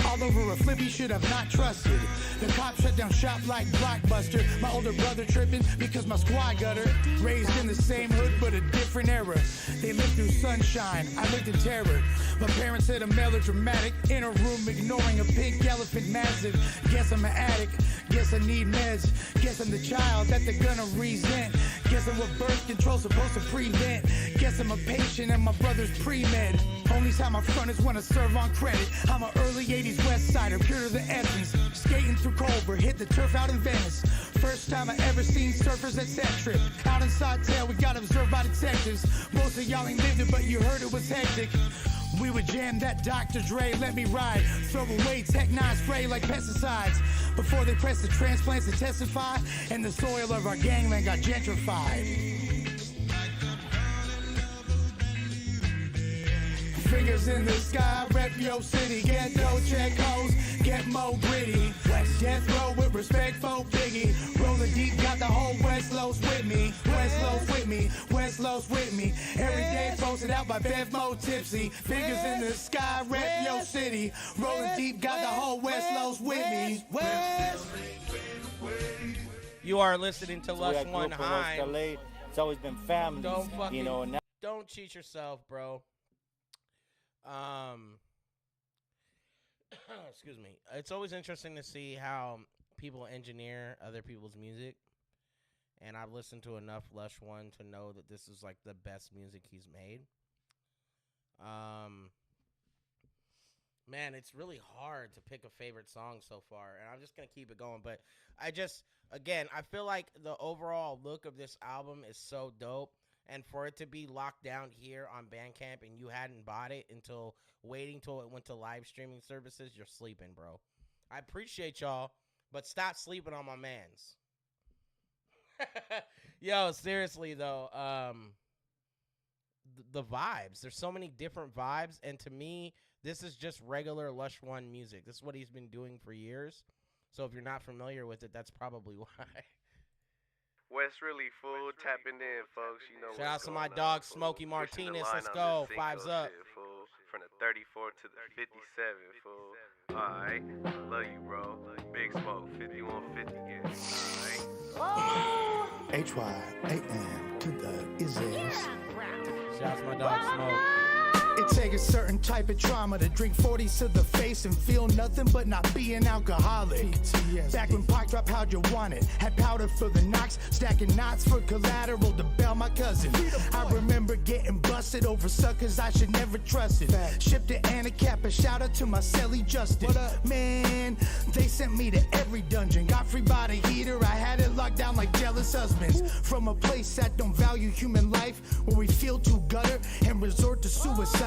All over a flip he should have not trusted. The cops shut down shop like Blockbuster. My older brother tripping because my squad gutter. Raised in the same hood but a different era. They lived through sunshine, I lived in terror. My parents said I'm melodramatic. In a room ignoring a pink elephant massive. Guess I'm an addict, guess I need meds. Guess I'm the child that they're gonna resent. Guess I'm what birth control's supposed to prevent. Guess I'm a patient and my brother's pre-med. Only time I front is when I serve on credit. I'm an early 80s West Sider, pure to the essence. Skating through Culver, hit the turf out in Venice. First time I ever seen surfers at Set Trip. Out in Sawtell, we got observed by detectives. Most of y'all ain't lived it, but you heard it was hectic. We would jam that Dr. Dre, let me ride. Throw away Tech 9 spray like pesticides. Before they press the transplants to testify, and the soil of our gangland got gentrified. Fingers in the sky, rep your city. Get no check hoes, get more gritty. Death row with respect for Biggie. Rolling deep, got the whole West Los with me. West Los with me, West Los with me. Every day posted out by Bev Mo Tipsy. Fingers in the sky, rep your city. Rolling deep, got the whole West Los with me. You are listening to Lush One High. It's always been family. Don't cheat yourself, bro. Excuse me. It's always interesting to see how people engineer other people's music. And I've listened to enough Lush One to know that this is like the best music he's made. Man, it's really hard to pick a favorite song so far, and I'm just going to keep it going. But I feel like the overall look of this album is so dope, and for it to be locked down here on Bandcamp and you hadn't bought it until waiting till it went to live streaming services, you're sleeping, bro. I appreciate y'all, but stop sleeping on my mans. Yo, seriously, though, the vibes. There's so many different vibes, and to me, this is just regular Lush One music. This is what he's been doing for years. So if you're not familiar with it, that's probably why. West really full, tapping in, folks. You know. Shout out to my dog, Smokey Martinez. Let's go. Fives up. Shit, fool. From the 34 to the 57, fool. All right. Love you, bro. Big Smoke, 5150, yeah. All right. HYAM to the Izzies. Shout out to my dog, Smoke. It takes a certain type of trauma to drink 40s to the face and feel nothing but not be an alcoholic. PTSD. Back when Park Drop how'd you want it? Had powder for the knocks, stacking knots for collateral to bail my cousin. I remember getting busted over suckers I should never trusted. Shipped to Anacapa, shout out to my celly Justin. Man, they sent me to every dungeon. Got free by the heater, I had it locked down like jealous husbands. From a place that don't value human life, where we feel too gutter and resort to suicide.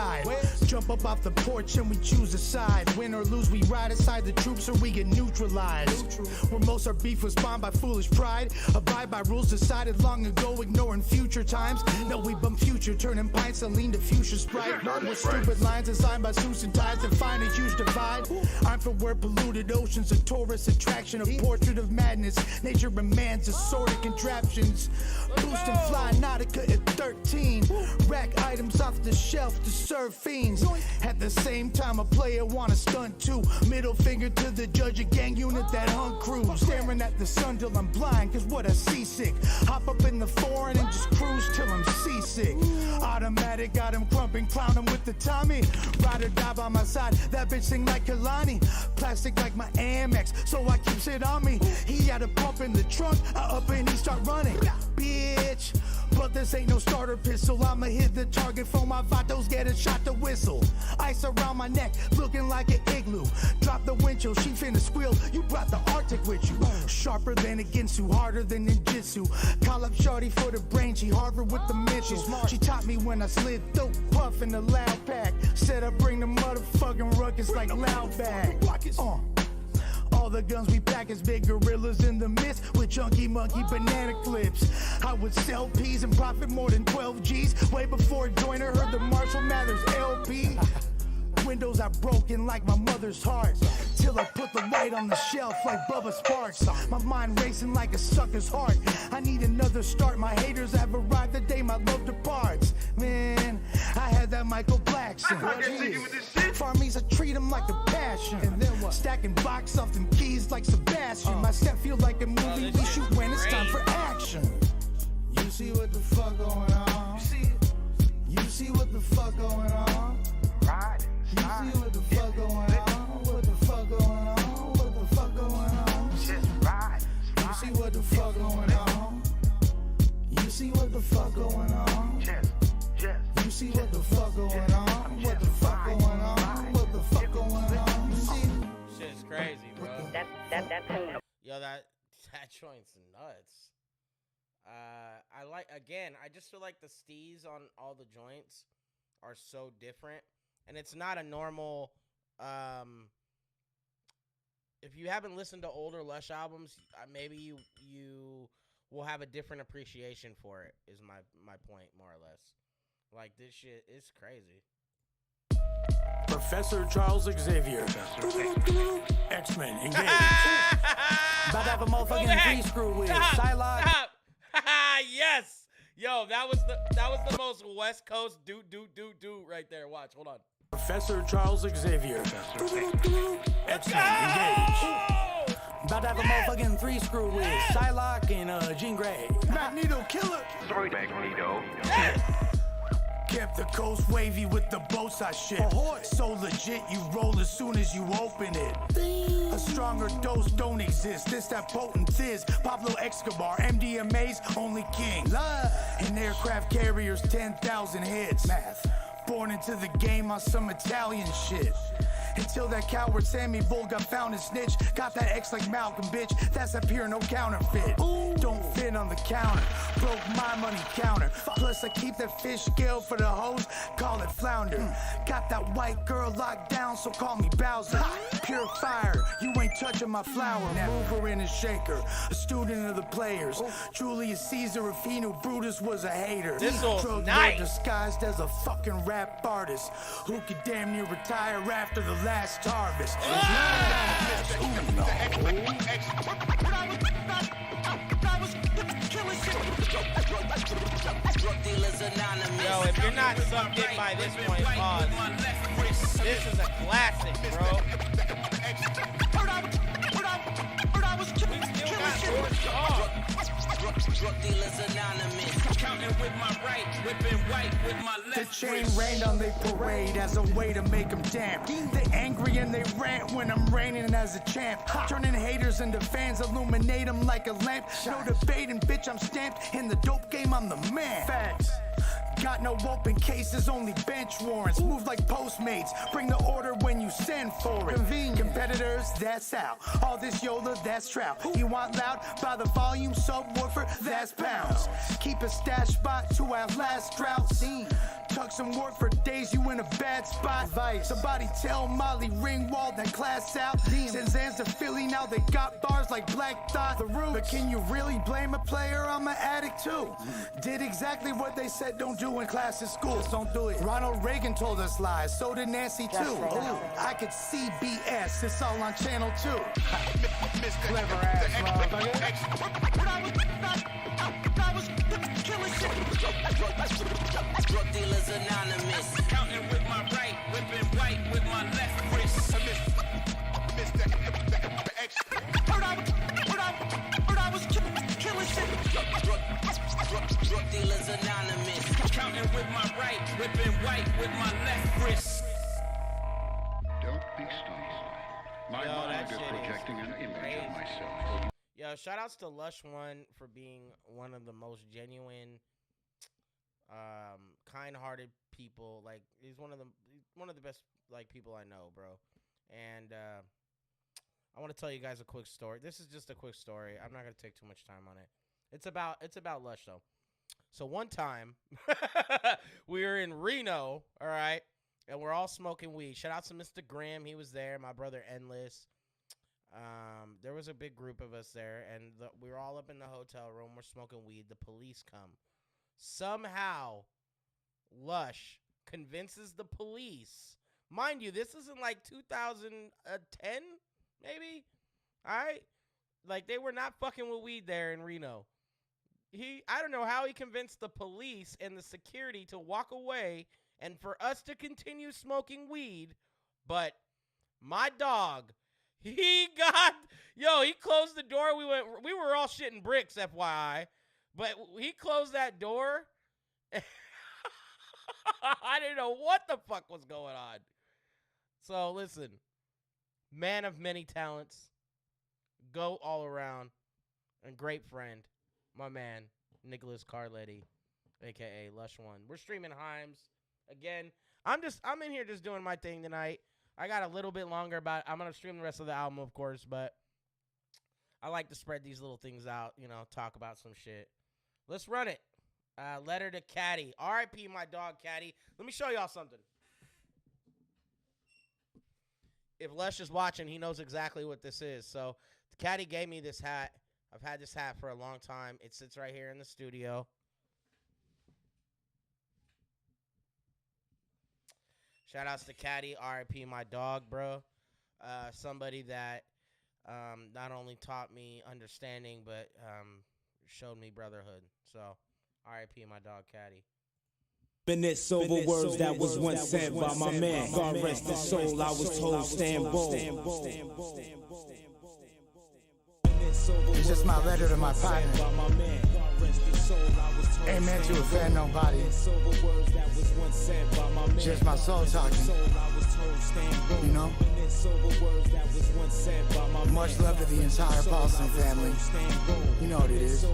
Jump up off the porch and we choose a side. Win or lose, we ride aside the troops or we get neutralized. Where most our beef was spawned by foolish pride. Abide by rules decided long ago, ignoring future times. No, we bum future, turning pints and lean to fuchsia Sprite. With stupid lines designed by Susan Tides that find a huge divide. I'm from where polluted oceans, a tourist attraction, a portrait of madness. Nature demands assorted contraptions. Boost and fly Nautica at 13. Rack items off the shelf to serve fiends. At the same time, a player wanna stunt too. Middle finger to the judge, a gang unit that hunt crew. Staring at the sun till I'm blind, cause what a seasick. Hop up in the foreign and just cruise till I'm seasick. Automatic, got him crumping, clowning with the Tommy. Ride or die by my side, that bitch sing like Kalani. Plastic like my Amex, so I keeps it on me. He had a pump in the trunk, I up and he start running. Bitch, but this ain't no starter pistol. I'ma hit the target for my vatos, get a shot to whistle. Ice around my neck, looking like an igloo. Drop the windshield, she finna squeal. You brought the Arctic with you. Sharper than a Ginsu, harder than ninjutsu. Call up shorty for the brain, she Harvard with the mental. She taught me when I slid through, puffin' the loud pack. Said I bring the motherfucking ruckus like loud bag. All the guns we pack is big gorillas in the mist with chunky monkey banana clips. I would sell peas and profit more than 12 G's way before Joyner heard the Marshall Mathers LP. Windows are broken like my mother's heart, till I put the light on the shelf like Bubba Sparks. My mind racing like a sucker's heart. I need another start. My haters have arrived the day my love departs. Man, I had that Michael Blackson. Farmies, I treat him like a passion. And then what? Stacking box off them keys like Sebastian. My step feels like a movie we shoot when it's time for action. You see what the fuck going on? You see what the fuck going on? You see what the fuck going on? What the fuck going on? What the fuck going on? You see what the fuck going on? You see what the fuck going on? You see what the fuck going on? What the fuck going on? What the fuck going on? You see? Shit's crazy, bro. Yo, that joint's nuts. I just feel like the steez on all the joints are so different. And it's not a normal, if you haven't listened to older Lush albums, maybe you will have a different appreciation for it, is my point, more or less. Like, this shit is crazy. Professor Charles Xavier. X-Men, engage. About to have a motherfucking three-screw with Psylocke. Stop. Yes. Yo, that was the most West Coast do right there. Watch, hold on. Professor Charles Xavier. X-Men, engage. About to have a motherfucking three-screw with Psylocke and Jean Grey. Magneto killer. Magneto. Kept the coast wavy with the boats I ship. So legit, you roll as soon as you open it. A stronger dose don't exist. This that potent fizz. Pablo Escobar, MDMA's only king. And aircraft carriers, 10,000 hits. Math. Born into the game on some Italian shit. Until that coward Sammy Bull got found and snitch. Got that X like Malcolm, bitch. That's a pure no counterfeit. Don't fit on the counter. Broke my money counter. Plus I keep that fish scale for the hoes. Call it flounder. Got that white girl locked down, so call me Bowser. Pure fire. You ain't touching my flower. Mover and a shaker. A student of the players. Julius Caesar if he knew Brutus was a hater. Drug lord disguised as a fucking rap artist who could damn near retire after the last harvest. Yo, if you're not sucked in by this point, pause. This is a classic, bro. We still got more songs. Drug dealers anonymous. Counting with my right, whipping white with my left. The chain rained on their parade as a way to make them damp. They angry and they rant when I'm reigning as a champ. Turning haters into fans, illuminate them like a lamp. No debating, bitch, I'm stamped. In the dope game, I'm the man. Facts. Got no open cases, only bench warrants. Move like Postmates, bring the order when you send for it. Convenient. Competitors, that's out. All this Yola, that's trout. You want loud? By the volume, subwoofer, that's pounds. Keep a stash spot to our last drought. Tuck some work for days you in a bad spot. Somebody tell Molly Ringwald that class out. Sends to Philly, now they got bars like Black Thought. The Roots. But can you really blame a player? I'm an addict too. Did exactly what they said don't do in class at school. Don't do it. Ronald Reagan told us lies, so did Nancy too. I could see BS, it's all on channel 2. Clever ass Drug dealers anonymous. Counting with my right, whipping white with my left wrist. Heard I was killing shit. Drug dealers anonymous. Counting with my right, whipping white with my left wrist. Don't be stunned. My mind is projecting an image of myself. Yo, shout outs to LUSH1 for being one of the most genuine, kind-hearted people. Like, he's one of the best like people I know, bro. And I want to tell you guys a quick story. This is just a quick story. I'm not gonna take too much time on it. It's about Lush though. So one time we were in Reno, all right, and we're all smoking weed. Shout out to Mr. Grimm, he was there. My brother Endless. There was a big group of us there, and we were all up in the hotel room. We're smoking weed. The police come. Somehow, Lush convinces the police. Mind you, this is in like 2010, maybe. All right, like they were not fucking with weed there in Reno. I don't know how he convinced the police and the security to walk away and for us to continue smoking weed, but my dog. He closed the door. We were all shitting bricks, FYI. But he closed that door. I didn't know what the fuck was going on. So listen, man of many talents, go all around, and great friend, my man, Nicholas Carletti, aka LUSH1. We're streaming HYAMS. Again, I'm in here just doing my thing tonight. I got a little bit longer I'm going to stream the rest of the album, of course, but I like to spread these little things out, talk about some shit. Let's run it. Letter to Caddy. R.I.P. my dog, Caddy. Let me show y'all something. If Lush is watching, he knows exactly what this is. So, Caddy gave me this hat. I've had this hat for a long time. It sits right here in the studio. Shout outs to Caddy, R.I.P. my dog, bro. Somebody that not only taught me understanding, but showed me brotherhood. So, R.I.P. my dog, Caddy. Minutes over words that was once said by my man. God rest his soul, I was told stand bold. It's just my letter to my partner. Ain't meant to offend nobody. Just my soul talking. You know? Much love to the entire Paulson family. You know what it is.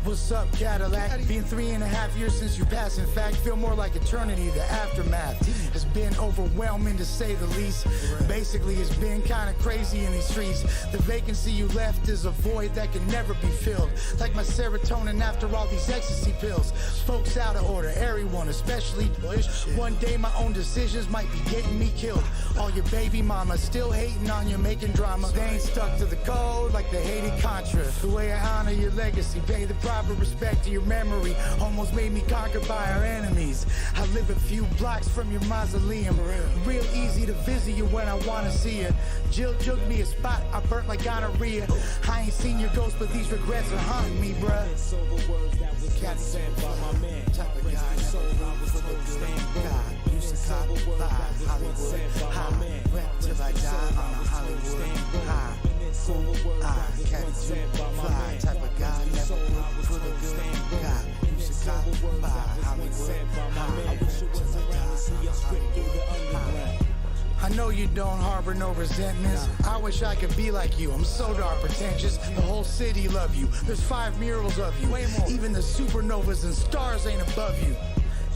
What's up, Cadillac? Been 3.5 years since you passed. In fact, feel more like eternity. The aftermath has been overwhelming to say the least. Basically, it's been kind of crazy in these streets. The vacancy you left is a void that can never be filled. Like my serotonin after all these ecstasy pills. Folks out of order, everyone, especially Bush. One day my own decisions might be getting me killed. All your baby mamas still hating on you, making drama. They ain't stuck to the code like they hated Contra. The way I honor your legacy, pay the proper respect to your memory, almost made me conquered by our enemies. I live a few blocks from your mausoleum. Real easy to visit you when I wanna see you. Jill jugged me a spot, I burnt like gonorrhea. I ain't seen your ghost, but these regrets are haunting me, bruh. Cat said by my man, type of guy, never for the good. God, used to cop by Hollywood. High, rap till I die on a Hollywood. High, cat fly, type of guy, never for the good. God, used to cop by Hollywood. High, rap till I die on a Hollywood. I know you don't harbor no resentments. I wish I could be like you. I'm so dark pretentious. The whole city love you. There's 5 murals of you. Even the supernovas and stars ain't above you.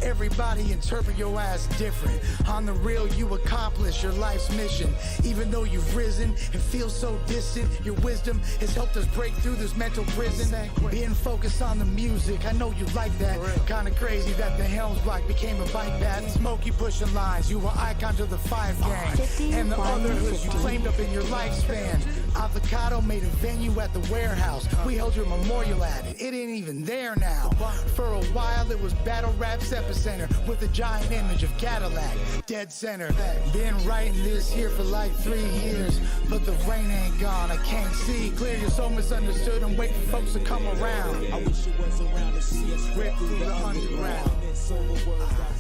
Everybody interpret your ass different. On the real, you accomplish your life's mission. Even though you've risen and feel so distant, your wisdom has helped us break through this mental prison. Being focused on the music, I know you like that. Kinda crazy that the Helms block became a bike path. Smokey pushing lines, you were icon to the 5 gang. And the other hoods you claimed up in your lifespan. Avocado made a venue at the warehouse. We held your memorial at it. It ain't even there now. For a while, it was battle rap's epicenter with a giant image of Cadillac, dead center. Been writing this here for like 3 years, but the rain ain't gone. I can't see clear. You're so misunderstood and wait for folks to come around. I wish it was around to see us rip through the underground.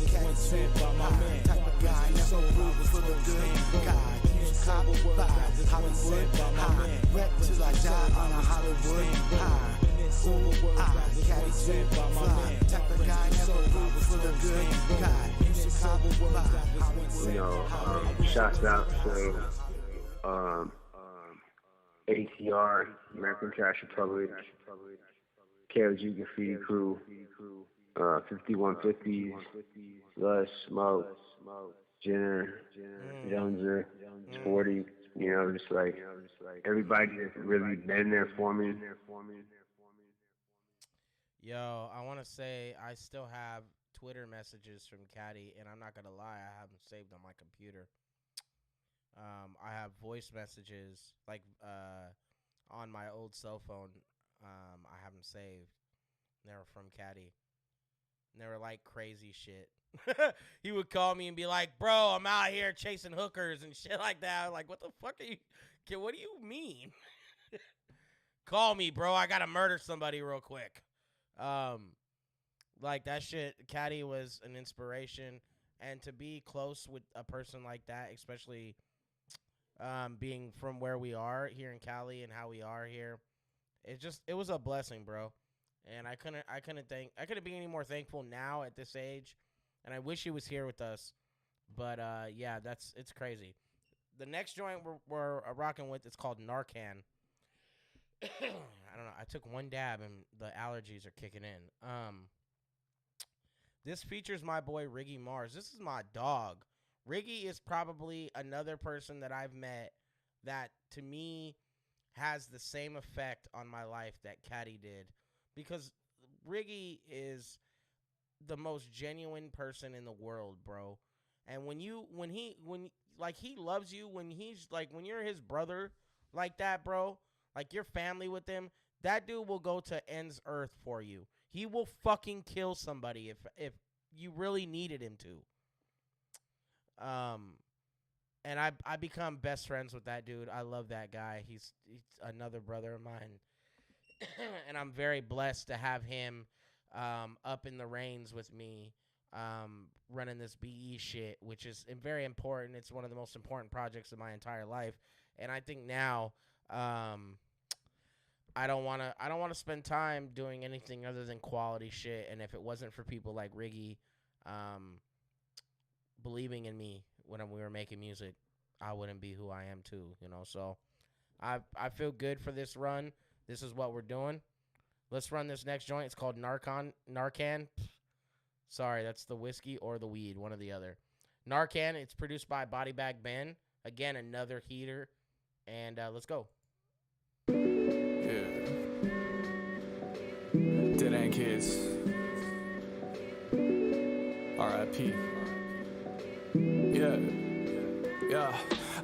Can't say by my man, type of guy, never root for the good. God, cop by Hollywood. High, rep till I die on a Hollywood. High. Caddy fly, type of guy never root for the good. God, you should cop by Hollywood. You know, shouts out to ATR, American Trash Republic, KLG Graffiti Crew, 5150s, Lush, Smoke, Jenner, Joneser, Sporty, you know, just like everybody that's really been there for me. Yo, I want to say I still have Twitter messages from Caddy, and I'm not going to lie, I have them saved on my computer. I have voice messages, like, on my old cell phone. I have them saved. They were from Caddy. And they were, like, crazy shit. He would call me and be like, bro, I'm out here chasing hookers and shit like that. I'm like, what the fuck are you, kid, what do you mean? Call me, bro. I got to murder somebody real quick. Like that shit, Caddy was an inspiration, and to be close with a person like that, especially being from where we are here in Cali and how we are here, it was a blessing, bro. And I couldn't be any more thankful now at this age, and I wish he was here with us. But yeah, it's crazy. The next joint we're rocking with is called Narcan. I don't know. I took one dab and the allergies are kicking in. This features my boy Riggy Mars. This is my dog. Riggy is probably another person that I've met that to me has the same effect on my life that Caddy did, because Riggy is the most genuine person in the world, bro. And when he loves you, when you're his brother like that, bro, like you're family with him, that dude will go to ends earth for you. He will fucking kill somebody if you really needed him to. And I become best friends with that dude. I love that guy. He's another brother of mine. And I'm very blessed to have him up in the reins with me, running this BE shit, which is very important. It's one of the most important projects of my entire life. And I think now I don't want to spend time doing anything other than quality shit. And if it wasn't for people like Riggy believing in me when we were making music, I wouldn't be who I am too, you know. So I feel good for this run. This is what we're doing. Let's run this next joint. It's called Narcan. Sorry, that's the whiskey or the weed, one or the other. Narcan. It's produced by Body Bag Ben. Again, another heater. And let's go. Yeah. Dead End Kids. R.I.P. Yeah.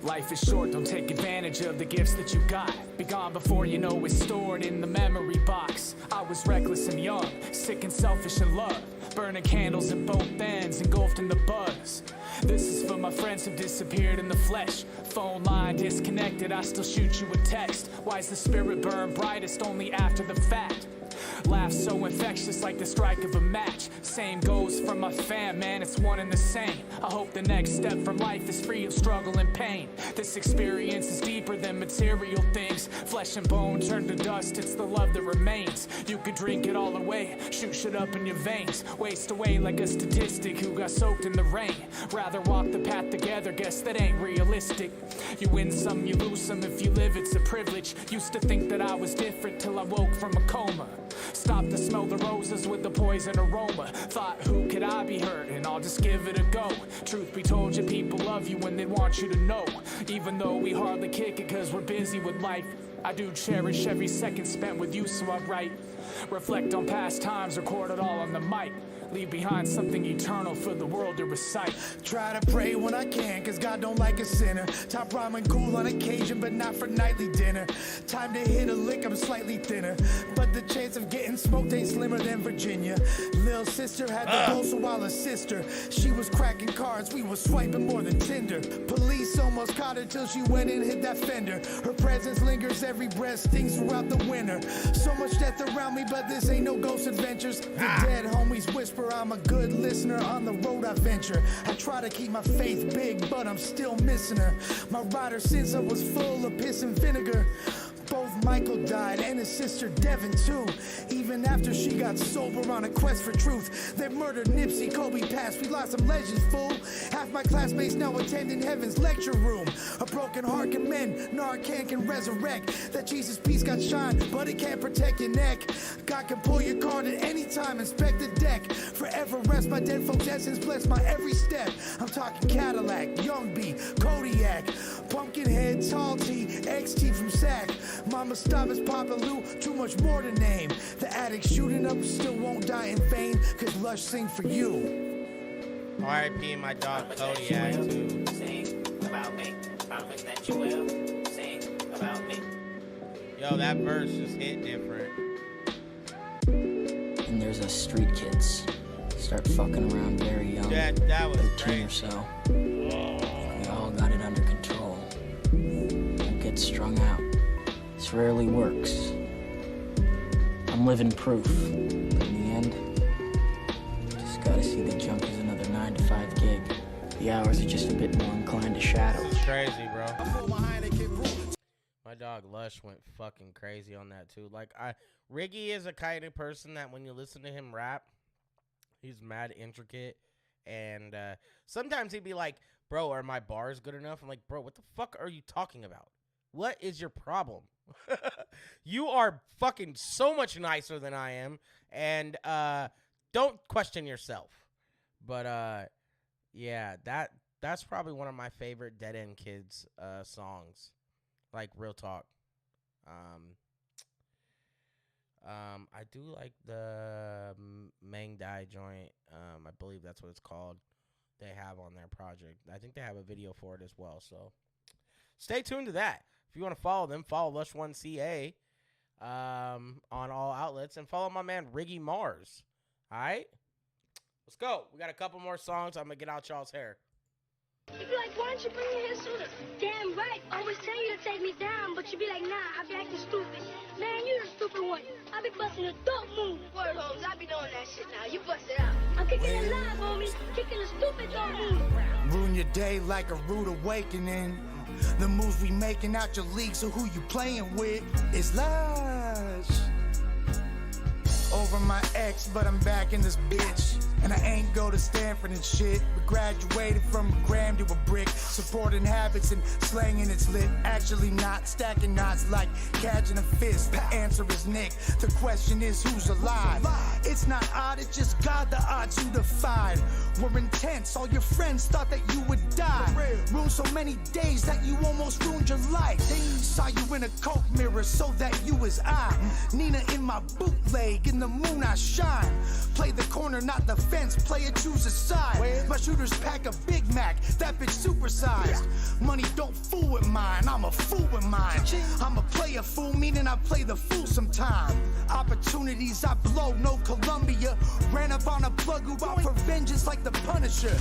Life is short, don't take advantage of the gifts that you got. Be gone before you know it's stored in the memory box. I was reckless and young, sick and selfish in love. Burning candles at both ends, engulfed in the buzz. This is for my friends who disappeared in the flesh. Phone line disconnected, I still shoot you a text. Why's the spirit burn brightest only after the fact? Laugh so infectious like the strike of a match. Same goes for my fam, man, it's one and the same. I hope the next step from life is free of struggle and pain. This experience is deeper than material things. Flesh and bone turn to dust, it's the love that remains. You could drink it all away, shoot shit up in your veins. Waste away like a statistic who got soaked in the rain. Rather walk the path together, guess that ain't realistic. You win some, you lose some, if you live it's a privilege. Used to think that I was different till I woke from a coma. Stopped to smell the roses with the poison aroma. Thought, who could I be hurting? I'll just give it a go. Truth be told, you people love you when they want you to know. Even though we hardly kick it cause we're busy with life, I do cherish every second spent with you, so I write. Reflect on past times, record it all on the mic. Leave behind something eternal for the world to recite. Try to pray when I can, cause God don't like a sinner. Top ramen cool on occasion, but not for nightly dinner. Time to hit a lick, I'm slightly thinner. But the chance of getting smoked ain't slimmer than Virginia. Lil' sister had the goal, so I'll assist her. She was cracking cards, we was swiping more than Tinder. Police almost caught her till she went and hit that fender. Her presence lingers, every breath stings throughout the winter. So much death around me, but this ain't no ghost adventures. The dead homies whisper, I'm a good listener, on the road I venture. I try to keep my faith big, but I'm still missing her. My rider since I was full of piss and vinegar. Both Michael died and his sister Devin too. Even after she got sober on a quest for truth. They murdered Nipsey, Kobe passed, we lost some legends, fool. Half my classmates now attending heaven's lecture room. A broken heart can mend, Narcan can resurrect. That Jesus piece got shine, but it can't protect your neck. God can pull your card at any time, inspect the deck. Forever rest my dead folks' essence, bless my every step. I'm talking Cadillac, Young B, Kodiak, Pumpkinhead, Tall T, XT from Sac. Mama stop is Papa Lou, too much more to name. The addict shooting up still won't die in vain, cause Lush sing for you. R.I.P. my dog Kodiak too. Sing about me, promise that you will. Sing about me. Yo, that verse just hit different. And there's us street kids. Start fucking around very young. That was 13 crazy. or so. We all got it under control. Don't get strung out. This rarely works. I'm living proof. But in the end, just gotta see the junk as another 9-to-5 gig. The hours are just a bit more inclined to shadow. This is crazy, bro. My dog Lush went fucking crazy on that too. Like Riggy is a kind of person that when you listen to him rap, he's mad intricate. And sometimes he'd be like, bro, are my bars good enough? I'm like, bro, what the fuck are you talking about? What is your problem? You are fucking so much nicer than I am. And don't question yourself. But yeah, that's probably one of my favorite Dead End Kids songs. Like, real talk. I do like the Mang Dai joint. I believe that's what it's called. They have on their project. I think they have a video for it as well. So stay tuned to that. If you want to follow them, follow Lush1CA. on all outlets. And follow my man, Riggy Mars. All right? Let's go. We got a couple more songs. I'm going to get out y'all's hair. You be like, why don't you bring your hair sooner? Damn right. Always tell you to take me down, but you be like, nah, I be acting stupid. Man, you the stupid one. I be busting a dope move. Word, Holmes, I be doing that shit now. You bust it out. I'm kicking it live, homie. Kicking a stupid dope move. Ruin your day like a rude awakening. The moves we making out your league, so who you playing with is LUSH. Over my ex, but I'm back in this bitch. And I ain't go to Stanford and shit, but graduated from a gram to a brick. Supporting habits and slanging its lit. Actually not stacking knots like catching a fist. The answer is Nick. The question is who's alive? It's not odd, it's just God, the odds you defied were intense. All your friends thought that you would die. Ruined so many days that you almost ruined your life. Saw you in a coke mirror so that you was I. Nina in my bootleg, in the moon I shine. Play the corner, not the fence, play it, choose a side. My shooters pack a Big Mac, that bitch supersized. Money don't fool with mine, I'm a fool with mine. I'm a player fool, meaning I play the fool sometime. Opportunities I blow, no Columbia. Ran up on a plug who out for vengeance like the Punisher.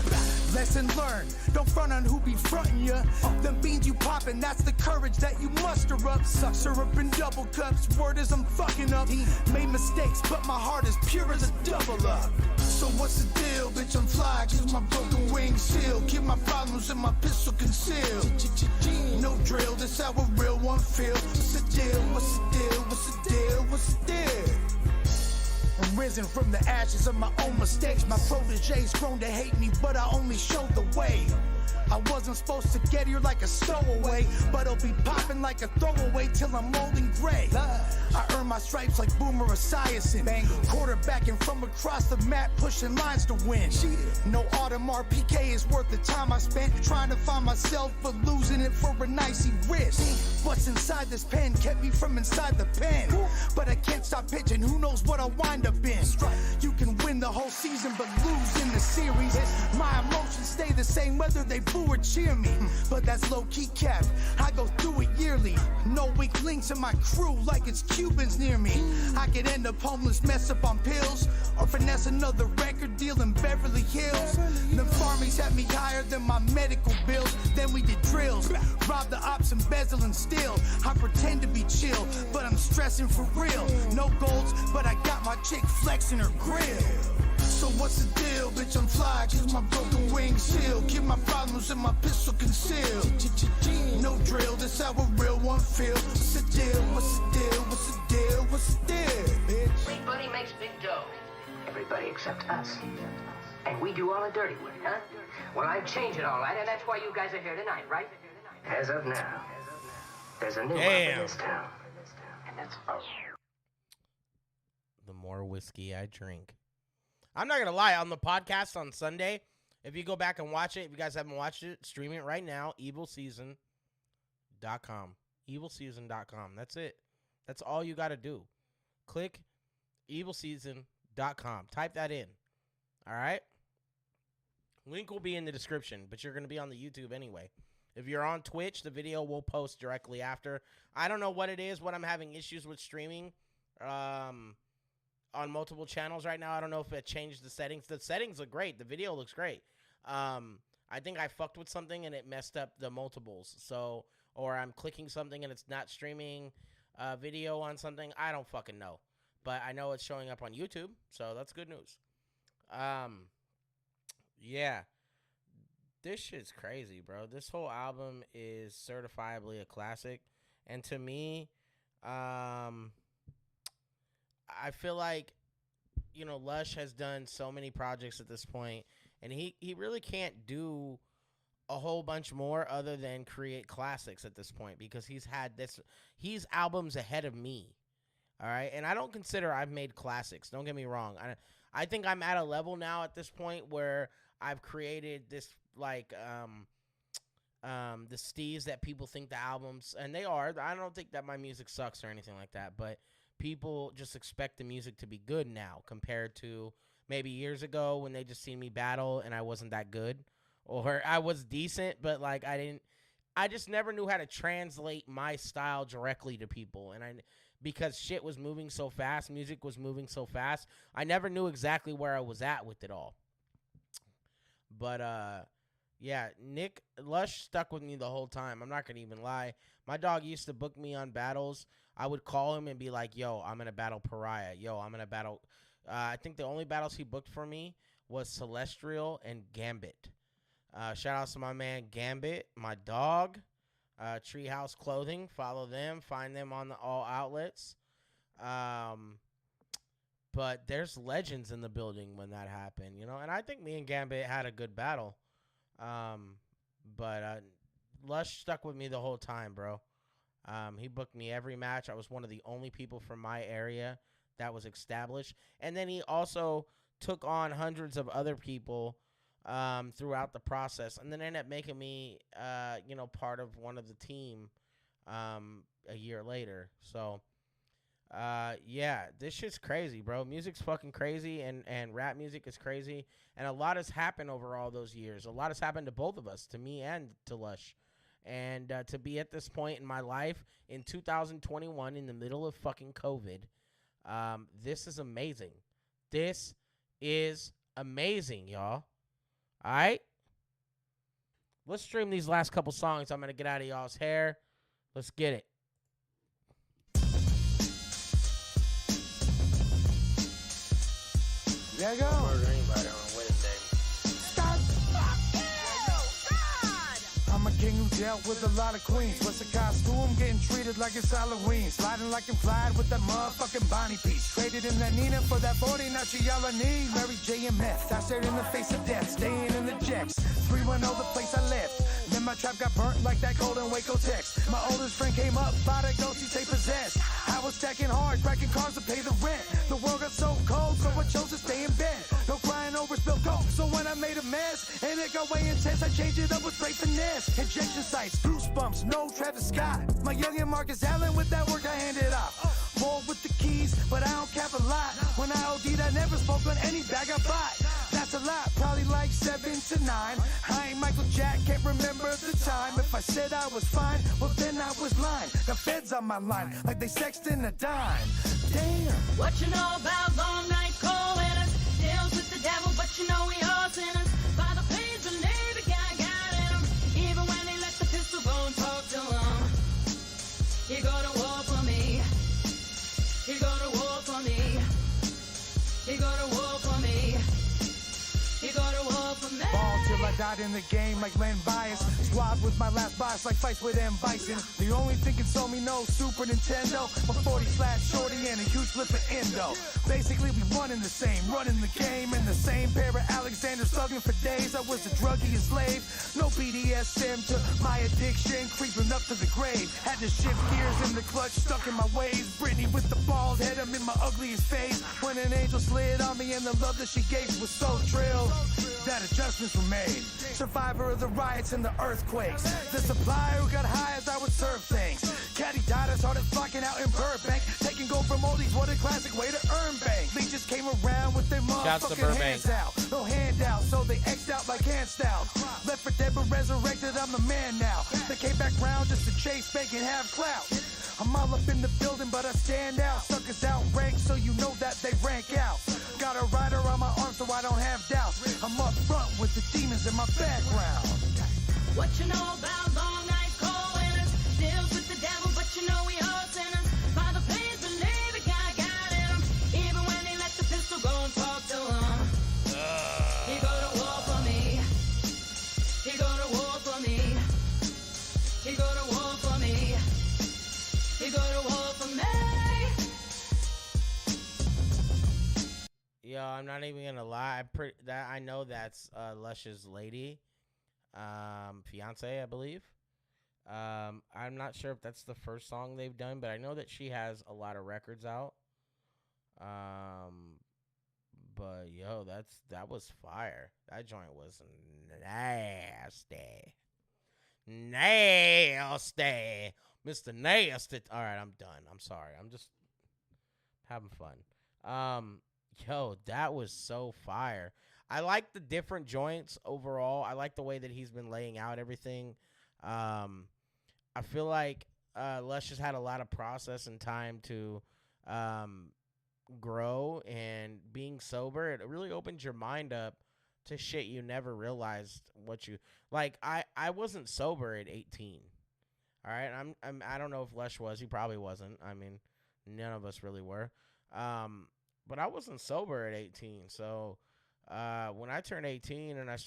Lesson learned, don't front on who be frontin' ya. Them beans you poppin', that's the courage that you muster up. Syrup in double cups, word is I'm fucking up. Made mistakes, but my heart is pure as a double up. So what's the deal, bitch? I'm fly, cause my broken wings seal. Keep my problems in my pistol concealed. No drill, this how a real one feel. What's the deal? What's the deal? What's the deal? What's the deal? I'm risen from the ashes of my own mistakes. My protege's grown to hate me, but I only showed the way. I wasn't supposed to get here like a stowaway, but it'll be popping like a throwaway till I'm old and gray. I earn my stripes like Boomer Esiason. Quarterbacking from across the map, pushing lines to win. No Audemars PK is worth the time I spent trying to find myself, but losing it for an icy wrist. What's inside this pen kept me from inside the pen, but I can't stop pitching. Who knows what I'll wind up in? You can win the whole season, but lose in the series. My emotions stay the same whether they boo or cheer me, but that's low-key cap. I go through it yearly. No weak links in my crew like it's Cubans near me. I could end up homeless, mess up on pills, or finesse another record deal in Beverly Hills. The farmies had me higher than my medical bills. Then we did drills, rob the ops, embezzle and steal. I pretend to be chill, but I'm stressing for real. No goals, but I got my chick flexing her grill. So what's the deal, bitch? I'm fly, cause my broken wings seal. Keep my problems in my pistol concealed. No drill, this how a real one feel. What's the deal? What's the deal? What's the deal? What's the deal, bitch? Big Buddy makes big dough. Everybody except us. And we do all the dirty work, huh? Well, I'm changing all that, and that's why you guys are here tonight, right? As of now, there's a new one in this town. And that's us. The more whiskey I drink. I'm not going to lie, on the podcast on Sunday, if you go back and watch it, if you guys haven't watched it, stream it right now, evilseason.com. Evilseason.com. That's it. That's all you got to do. Click evilseason.com. Type that in. All right? Link will be in the description, but you're going to be on the YouTube anyway. If you're on Twitch, the video will post directly after. I don't know what it is, what I'm having issues with streaming. On multiple channels right now. I don't know if it changed the settings. The settings look great. The video looks great. I think I fucked with something and it messed up the multiples. So, or I'm clicking something and it's not streaming video on something. I don't fucking know. But I know it's showing up on YouTube, so that's good news. Yeah. This shit's crazy, bro. This whole album is certifiably a classic. And to me, I feel like, you know, Lush has done so many projects at this point, and he really can't do a whole bunch more other than create classics at this point, because he's albums ahead of me. All right. And I don't consider I've made classics. Don't get me wrong. I think I'm at a level now at this point where I've created this like, the steez that people think the albums, and they are. I don't think that my music sucks or anything like that, but people just expect the music to be good now compared to maybe years ago when they just seen me battle and I wasn't that good, or I was decent, but like I just never knew how to translate my style directly to people. And because shit was moving so fast, music was moving so fast. I never knew exactly where I was at with it all. But yeah, Lush stuck with me the whole time. I'm not gonna even lie. My dog used to book me on battles. I would call him and be like, "Yo, I'm gonna battle Pariah. Yo, I'm gonna battle." I think the only battles he booked for me was Celestial and Gambit. Shout out to my man Gambit, my dog. Treehouse Clothing. Follow them. Find them on all outlets. But there's legends in the building when that happened, you know. And I think me and Gambit had a good battle. But Lush stuck with me the whole time, bro. He booked me every match. I was one of the only people from my area that was established. And then he also took on hundreds of other people throughout the process, and then ended up making me, part of one of the team a year later. So, yeah, this shit's crazy, bro. Music's fucking crazy, and rap music is crazy, and a lot has happened over all those years. A lot has happened to both of us, to me and to Lush. And to be at this point in my life in 2021 in the middle of fucking COVID, this is amazing. This is amazing, y'all. All right? Let's stream these last couple songs. I'm going to get out of y'all's hair. Let's get it. There you go. Murder anybody on Wednesday. I'm a king who dealt with a lot of queens. What's a costume? Getting treated like it's Halloween. Sliding like I'm flying with that motherfucking Bonnie piece. Traded in that Nina for that 40, now she all I need. Mary J and meth. I stared in the face of death, staying in the jacks. 310 the place I left. Then my trap got burnt like that Golden Waco text. My oldest friend came up, bought a ghost, he stay possessed. I was stacking hard, cracking cars to pay the rent. The world got so cold, so I chose to stay in bed. No crying over spilled coke, so when I made a mess and it got way intense, I changed it up with great finesse. Injection sites, goosebumps, no Travis Scott. My youngin' Marcus Allen with that work I handed off. More with the keys, but I don't cap a lot. When I OD'd, I never spoke on any bag I bought. That's a lot, probably like 7 to 9. I ain't Michael Jack, can't remember the time. If I said I was fine, well then I was lying. The feds on my line, like they sexed in a dime. Damn. What you know about long night cold winners? Deals with the devil, but you know we all sinners. By the page of Navy, got in them. Even when they let the pistol go and talk to them. You go to war for me. You go to war for me. You go to war for me. You go to war for me. Ball till I died in the game like Len Bias. Squad with my last boss like fights with M. Bison. The only thing can sell me no Super Nintendo. My 40/shorty and a huge flip of endo. Basically we one in the same, running the game in the same pair of Alexander slugging for days. I was a druggie and slave. No BDSM to my addiction, creeping up to the grave. Had to shift gears in the clutch, stuck in my ways. Brittany with the bald head, I'm in my ugliest phase. When an angel slid on me and the love that she gave was so thrilled that adjustments were made. Survivor of the riots and the earthquakes. The supplier who got high as I would serve things. Caddy died as hard as flocking out in Burbank. Taking gold from oldies, what a classic way to earn bank. They just came around with their motherfucking hands out. No handout, so they X'd out like hand styles. Left for dead but resurrected, I'm the man now. They came back round just to chase, make and have clout. I'm all up in the building, but I stand out. Suckers outrank, so you know that they rank out. Got a rider on my arm, so I don't have doubts. I'm up front with the demons in my background. What you know about long night cold winners? Deals with the devil, but you know we all sinners. By the page, believe it, got in them. Even when they let the pistol go and talk to them. You go to war for me. You go to war for me. You go to war for me. You go to war for me. Yo, I'm not even gonna lie. I know that's Lush's lady, fiance, I believe. I'm not sure if that's the first song they've done, but I know that she has a lot of records out. But yo, that was fire. That joint was nasty, Mr. Nasty. All right, I'm done. I'm sorry. I'm just having fun. Yo, that was so fire. I like the different joints overall. I like the way that he's been laying out everything. I feel like Lush has had a lot of process and time to grow, and being sober, it really opens your mind up to shit you never realized what you like. I wasn't sober at 18. All right, I don't know if Lush was. He probably wasn't. I mean, none of us really were. But I wasn't sober at 18. So when I turned 18 and I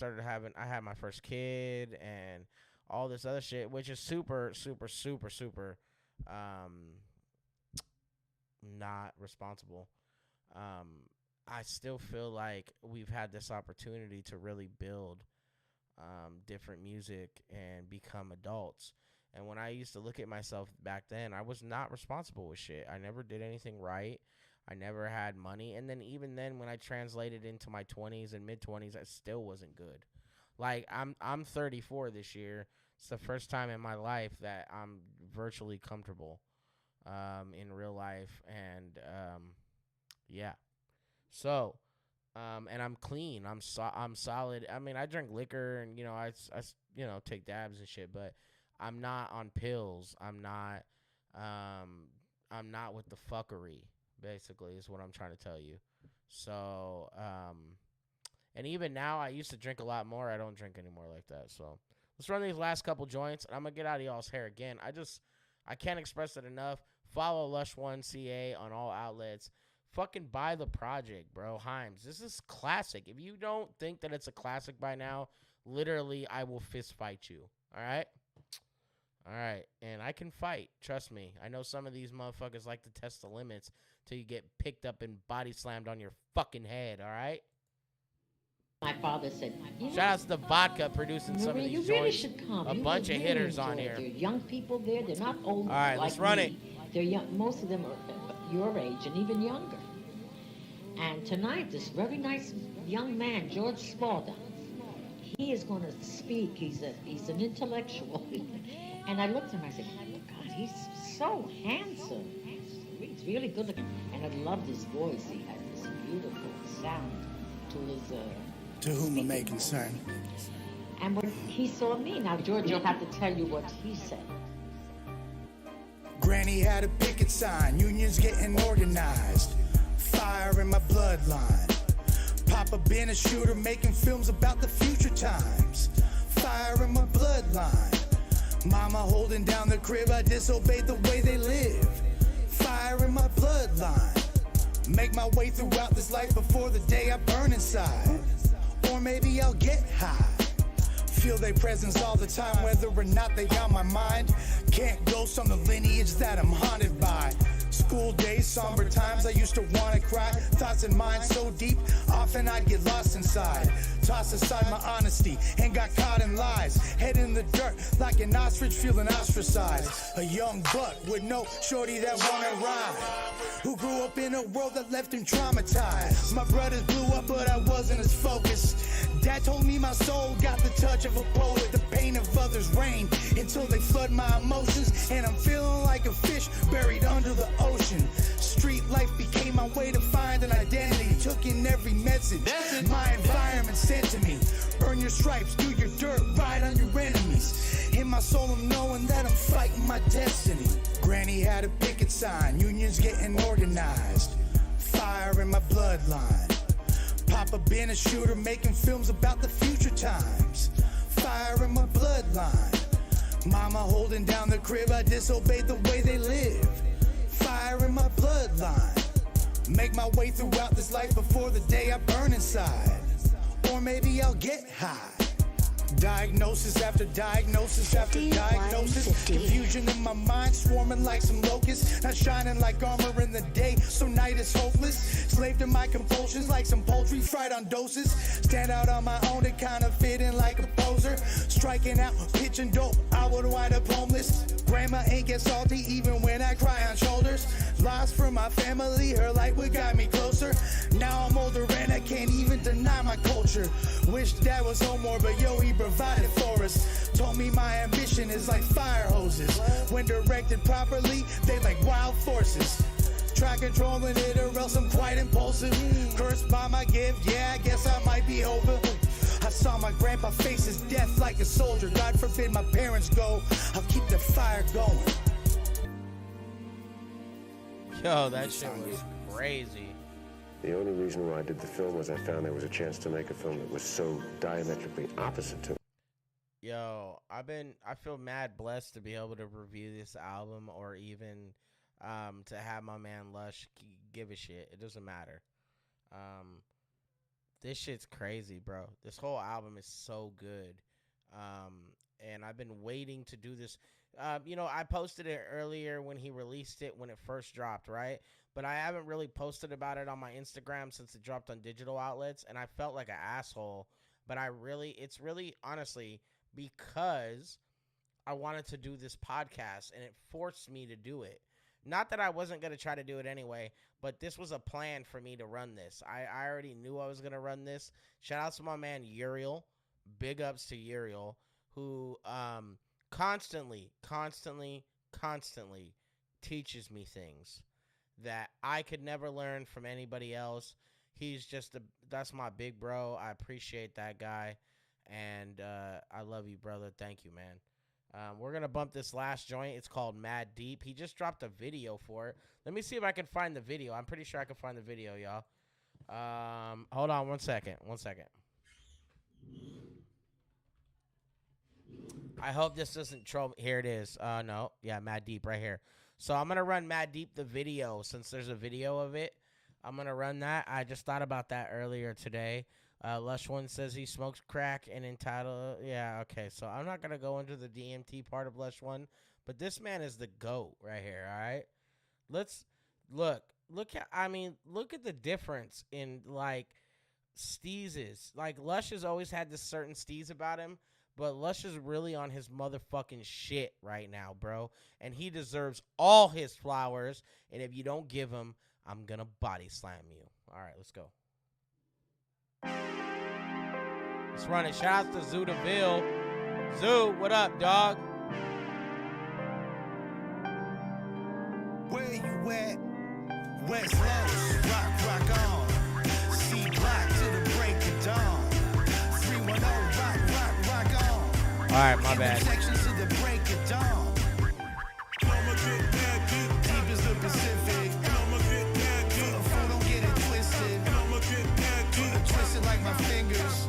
had my first kid and all this other shit, which is super, super, super, super not responsible. I still feel like we've had this opportunity to really build different music and become adults. And when I used to look at myself back then, I was not responsible with shit. I never did anything right. I never had money. And then even then, when I translated into my 20s and mid-20s, I still wasn't good. Like, I'm 34 this year. It's the first time in my life that I'm virtually comfortable in real life. And, yeah. So, and I'm clean. I'm solid. I mean, I drink liquor and, I take dabs and shit, but I'm not on pills. I'm not with the fuckery, basically, is what I'm trying to tell you. So, and even now, I used to drink a lot more. I don't drink anymore like that. So let's run these last couple joints, and I'm going to get out of y'all's hair again. I can't express it enough. Follow LUSH1CA on all outlets. Fucking buy the project, bro. HYAMS. This is classic. If you don't think that it's a classic by now, literally, I will fist fight you. All right? All right. And I can fight. Trust me. I know some of these motherfuckers like to test the limits till you get picked up and body slammed on your fucking head. All right? My father said, shout out to the vodka producing some of these you joints. Really should come. A bunch of hitters on here. There are young people there. They're not old. All right, let's run it. They're young. Most of them are your age and even younger. And tonight, this very nice young man, George Slaughter, he is going to speak. He's an intellectual. And I looked at him, I said, oh, God, he's so handsome. He's really good looking. And I loved his voice. He had this beautiful sound to his... to whom it may concern. And when he saw me, now George will have to tell you what he said. Granny had a picket sign, unions getting organized. Fire in my bloodline. Papa been a shooter, making films about the future times. Fire in my bloodline. Mama holding down the crib, I disobeyed the way they live. Fire in my bloodline. Make my way throughout this life before the day I burn inside. Or maybe I'll get high. Feel their presence all the time, whether or not they on my mind. Can't ghost on the lineage that I'm haunted by. School days, somber times, I used to wanna cry. Thoughts and minds so deep, often I'd get lost inside. Toss aside my honesty and got caught in lies. Head in the dirt like an ostrich feeling ostracized. A young buck with no shorty that wanna ride. Who grew up in a world that left him traumatized. My brothers blew up but I wasn't as focused. Dad told me my soul got the touch of a poet. The pain of others rain until they flood my emotions. And I'm feeling like a fish buried under the ocean. Street life became my way to find an identity. Took in every message my environment sent to me. Earn your stripes, do your dirt, ride on your enemies. In my soul I'm knowing that I'm fighting my destiny. Granny had a picket sign, unions getting organized. Fire in my bloodline. Papa been a shooter, making films about the future times. Fire in my bloodline. Mama holding down the crib, I disobeyed the way they live. Fire in my bloodline. Make my way throughout this life before the day I burn inside. Or maybe I'll get high. Diagnosis after diagnosis after diagnosis. Confusion in my mind, swarming like some locusts. Not shining like armor in the day, so night is hopeless. Slave to my compulsions like some poultry fried on doses. Stand out on my own to kind of fit in like a poser. Striking out, pitching dope, I would wind up homeless. Grandma ain't get salty even when I cry on shoulders. Lost from my family, her light would guide me closer. Now I'm older and I can't even deny my culture. Wish dad was home more, but yo, he provided for us. Told me my ambition is like fire hoses. When directed properly, they like wild forces. Try controlling it or else I'm quite impulsive. Cursed by my gift, yeah, I guess I might be over. I saw my grandpa face his death like a soldier. God forbid my parents go, I'll keep the fire going. Yo, that shit was crazy. The only reason why I did the film was I found there was a chance to make a film that was so diametrically opposite to me. Yo, I feel mad blessed to be able to review this album, or even to have my man Lush give a shit. It doesn't matter. This shit's crazy, bro. This whole album is so good. And I've been waiting to do this. I posted it earlier when he released it, when it first dropped, right? But I haven't really posted about it on my Instagram since it dropped on digital outlets, and I felt like an asshole. But it's really, honestly, because I wanted to do this podcast, and it forced me to do it. Not that I wasn't going to try to do it anyway, but this was a plan for me to run this. I already knew I was going to run this. Shout out to my man Uriel. Big ups to Uriel, who constantly teaches me things that I could never learn from anybody else. He's just that's my big bro. I appreciate that guy, and I love you, brother. Thank you, man. We're gonna bump this last joint. It's called Mad Deep. He just dropped a video for it. Let me see if I can find the video. I'm pretty sure I can find the video, y'all. Hold on one second. I hope this doesn't troll. Here it is. No. Yeah, Mad Deep right here. So I'm going to run Mad Deep the video, since there's a video of it. I'm going to run that. I just thought about that earlier today. Lush One says he smokes crack and entitled. Yeah, okay. So I'm not going to go into the DMT part of Lush One, but this man is the GOAT right here, all right? Let's look at the difference in, like, steezes. Like, Lush has always had this certain steez about him, but Lush is really on his motherfucking shit right now, bro. And he deserves all his flowers. And if you don't give him, I'm going to body slam you. All right, let's go. Let's run it. Shout out to Zoo DeVille. Zoo, what up, dog? Where you at? West Los, rock on. C Block to the break of dawn. 310, rock on. All right, my bad. Sections to the break of dawn. Deep as the Pacific. Fool, don't get it twisted. Twisted like my fingers.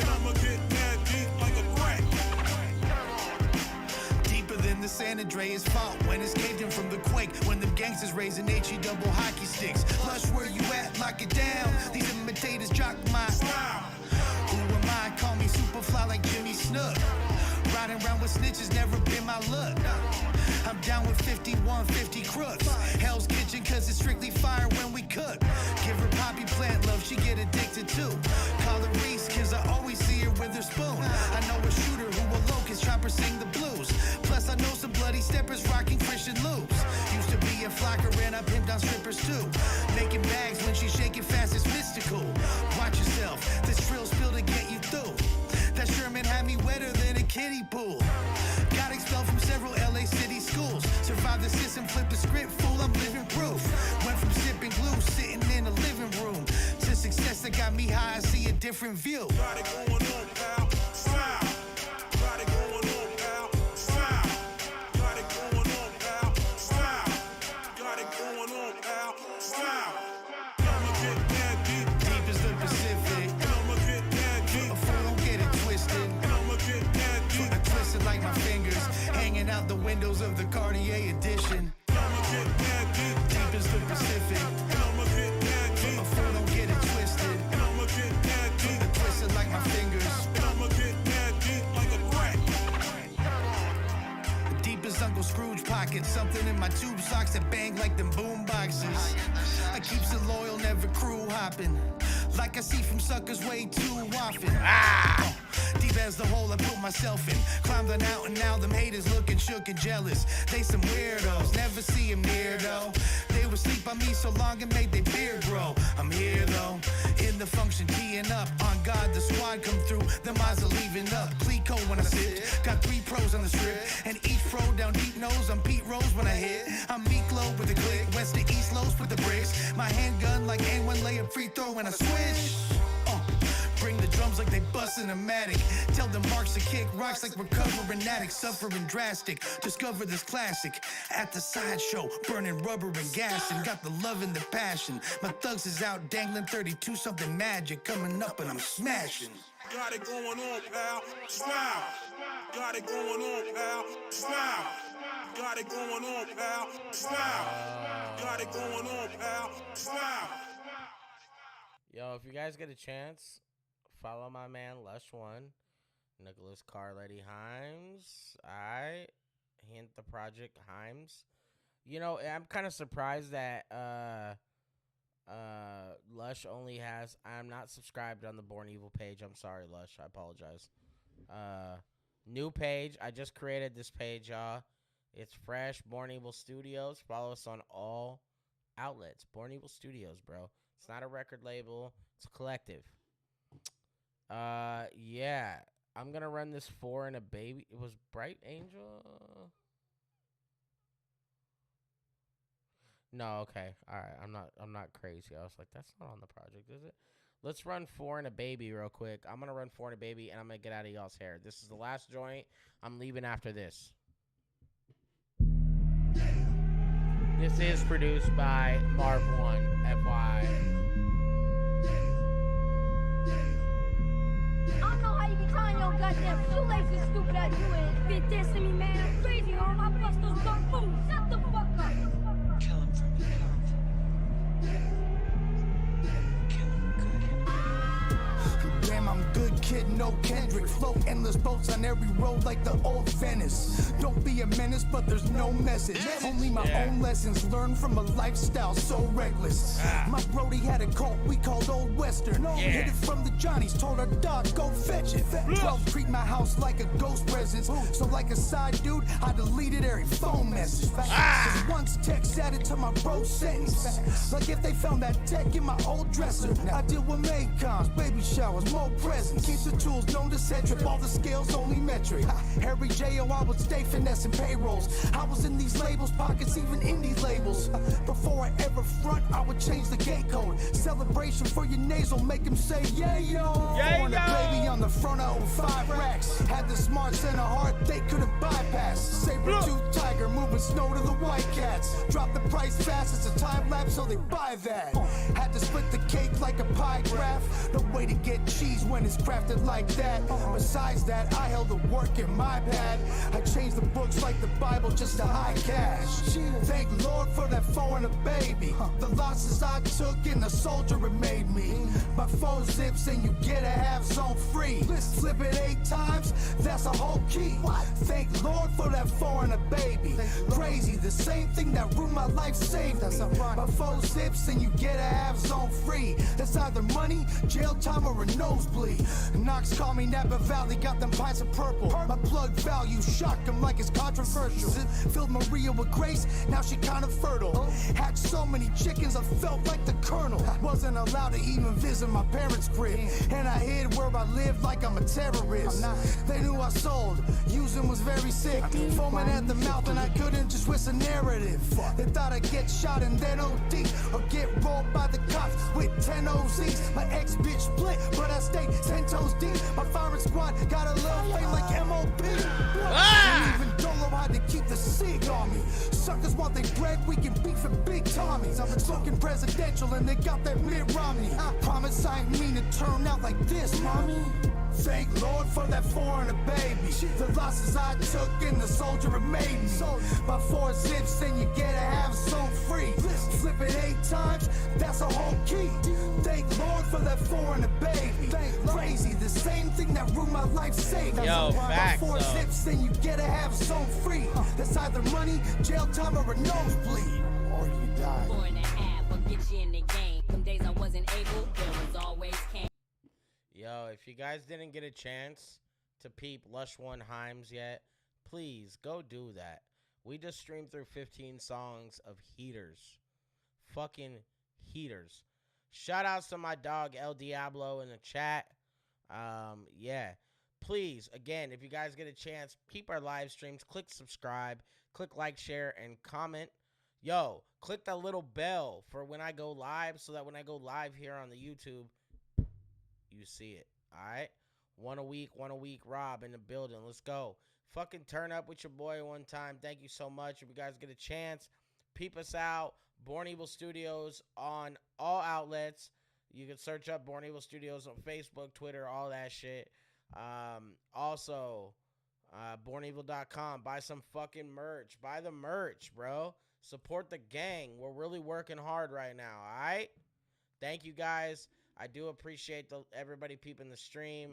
Deeper than the San Andreas fault when it's caved in from the quake. When them gangsters raising HE double hockey sticks. Lush, where you at? Lock it down. These imitators jock my style. Who am I? Call me Superfly like Jimmy Snook. Riding around with snitches, never been my luck. I'm down with 5150 crooks. Hell's Kitchen, cause it's strictly fire when we cook. Give her poppy plant love, she get addicted too. Call her Reese, cause I always see her with her spoon. I know a shooter who will locust chopper sing the blues. Plus I know some bloody steppers rocking Christian loops. Used to be a flocker and I pimped on strippers too. Making bags when she shaking fast, it's mystical. Watch yourself, this drill spill to get you through. That Sherman had me wetter than a kiddie pool. Got expelled from several LA city schools. Survived the system, flipped the script, fool, I'm living proof. Went from sipping glue, sitting in a living room, to success that got me high, I see a different view. Got it going on, pal. Smile. Got it going on, pal. Smile. Got it going on, pal. Smile. Got it going on, pal. Smile. I'ma get mad deep. Deep as the Pacific. I'ma get mad deep. A fool, don't get it twisted. I'ma get mad deep. Twisted like my fingers, hanging out the windows of the Cartier edition. I'ma get mad deep. Deep as the Pacific. I'ma get mad deep. A fool, don't get it twisted. I'ma get mad deep. Twisted like my fingers. I'ma get mad deep like a crack. Deep as Uncle Scrooge pocket, something in my tube socks that bang like them boom boxes. I keeps it loyal, never crew hopping. Like I see from suckers way too often. Deep as the hole I put myself in. Climbed on out and now them haters looking shook and jealous. They some weirdos, never see them near though. They would sleep on me so long it made their beard grow. I'm here though, in the function, teeing up. On God, the squad come through, them eyes are leaving up. Clico when I sit, got 3 pros on the strip. And each pro down deep nose, I'm Pete Rose when I hit. I'm Meek Low with the click, west to east lows with the bricks. My handgun like A1 lay a free throw when I switch. Bring the drum drums like they bustin' a matic. Tell them marks to kick rocks like recovering addicts, suffering drastic. Discover this classic at the sideshow, burning rubber and gas, and got the love and the passion. My thugs is out dangling 32 something magic coming up and I'm smashing. Got it going on, pal. Smile. Got it going on, pal. Smile. Got it going on, pal. Smile. Got it going on, pal. Smile. Yo, if you guys get a chance, follow my man LUSH1, Nicholas Carletti HYAMS. Alright. Hint the project HYAMS. You know, I'm kind of surprised that LUSH only has, I'm not subscribed on the Born Evil page. I'm sorry, LUSH. I apologize. New page. I just created this page, y'all. It's fresh. Born Evil Studios. Follow us on all outlets. Born Evil Studios, bro. It's not a record label. It's a collective. Yeah. I'm gonna run this 4 and a baby. It was Bright Angel. No, okay. All right. I'm not crazy. I was like, that's not on the project, is it? Let's run 4 and a baby real quick. I'm gonna run 4 and a baby, and I'm gonna get out of y'all's hair. This is the last joint. I'm leaving after this. This is produced by Marv1, FYI. I don't know how you be tying your goddamn shoelaces, stupid ass you ain't. Been dissing me, man. I'm crazy, huh? I bust those gun fools. Shut the fuck up. Kill him for me, Damn, I'm good kid, no Kendrick. Float endless boats on every road like the old Venice. Don't be a menace, but there's no message. Only my own lessons learned from a lifestyle so reckless. My Brody had a cult we called Old Western. Hit it from the Johnnies, told our dog, go fetch it. 12 treat my house like a ghost presence. So like a side dude, I deleted every phone message. Just once text added to my bro sentence. Like if they found that tech in my old dresser. I deal with Maycoms, baby showers, more presents. Keep the tools known to set trip, all the scales only metric. Harry J.O. I would stay finessing payrolls. I was in these labels, pockets even in these labels. Before I ever front, I would change the gate code. Celebration for your nasal, make him say, yeah, yo. Born a baby on the front of 05 racks. Had the smarts and a heart they couldn't bypass. Saber-tooth tiger moving snow to the white cats. Drop the price fast, it's a time lapse, so they buy that. Had to split the cake like a pie graph. No way to get cheese when it's crafted like that. Besides that, I held the work in my pad. I changed the books like the Bible just to high cash. Thank Lord for that 4 and a baby. The losses I took in the soldier it made me. My 4 zips and you get a half zone free. Flip it 8 times, that's a whole key. Thank Lord for that 4 and a baby. Crazy, the same thing that ruined my life saved me. My 4 zips and you get a half zone free. That's either money, jail time, or a nosebleed. Knox call me Napa Valley, got them pints of purple. My plug value shocked him like it's controversial. Filled Maria with grace, now she kind of fertile. Hatched so many chickens, I felt like the colonel. Wasn't allowed to even visit my parents' crib. And I hid where I lived like I'm a terrorist. They knew I sold, using was very sick. Foaming at the mouth and I couldn't just twist a narrative. They thought I'd get shot and then OD, or get rolled by the cops with 10 OZs. My ex-bitch split, but I stayed 10 toes deep. My firing squad got a little fame like MOP. And even Dolo had to keep the SIG on me. Suckers want they bread, we can beef for big Tommies. I'm smoking presidential and they got that Mitt Romney. I promise I ain't mean to turn out like this, mommy. Thank Lord for that 4 and a baby. The losses I took in the soldier it made me. My 4 zips and you get a half zone free. Flip it 8 times, that's a whole key. Thank Lord for that 4 and a baby. Crazy, the same thing that ruined my life saved me. My 4 zips and you get a half zone free. That's either money, jail time, or a nosebleed. Or you die. 4 and a half will get you in the game. Some days I wasn't able, there was always came. Yo, if you guys didn't get a chance to peep LUSH1 HYAMS yet, please go do that. We just streamed through 15 songs of heaters. Fucking heaters. Shout outs to my dog El Diablo in the chat. Yeah. Please, again, if you guys get a chance, peep our live streams. Click subscribe. Click like, share, and comment. Yo, click that little bell for when I go live so that when I go live here on the YouTube, you see it. All right? One a week, Rob in the building. Let's go. Fucking turn up with your boy one time. Thank you so much. If you guys get a chance, peep us out. Born Evil Studios on all outlets. You can search up Born Evil Studios on Facebook, Twitter, all that shit. Also, bornevil.com. Buy some fucking merch. Buy the merch, bro. Support the gang. We're really working hard right now, all right? Thank you, guys. I do appreciate everybody peeping the stream.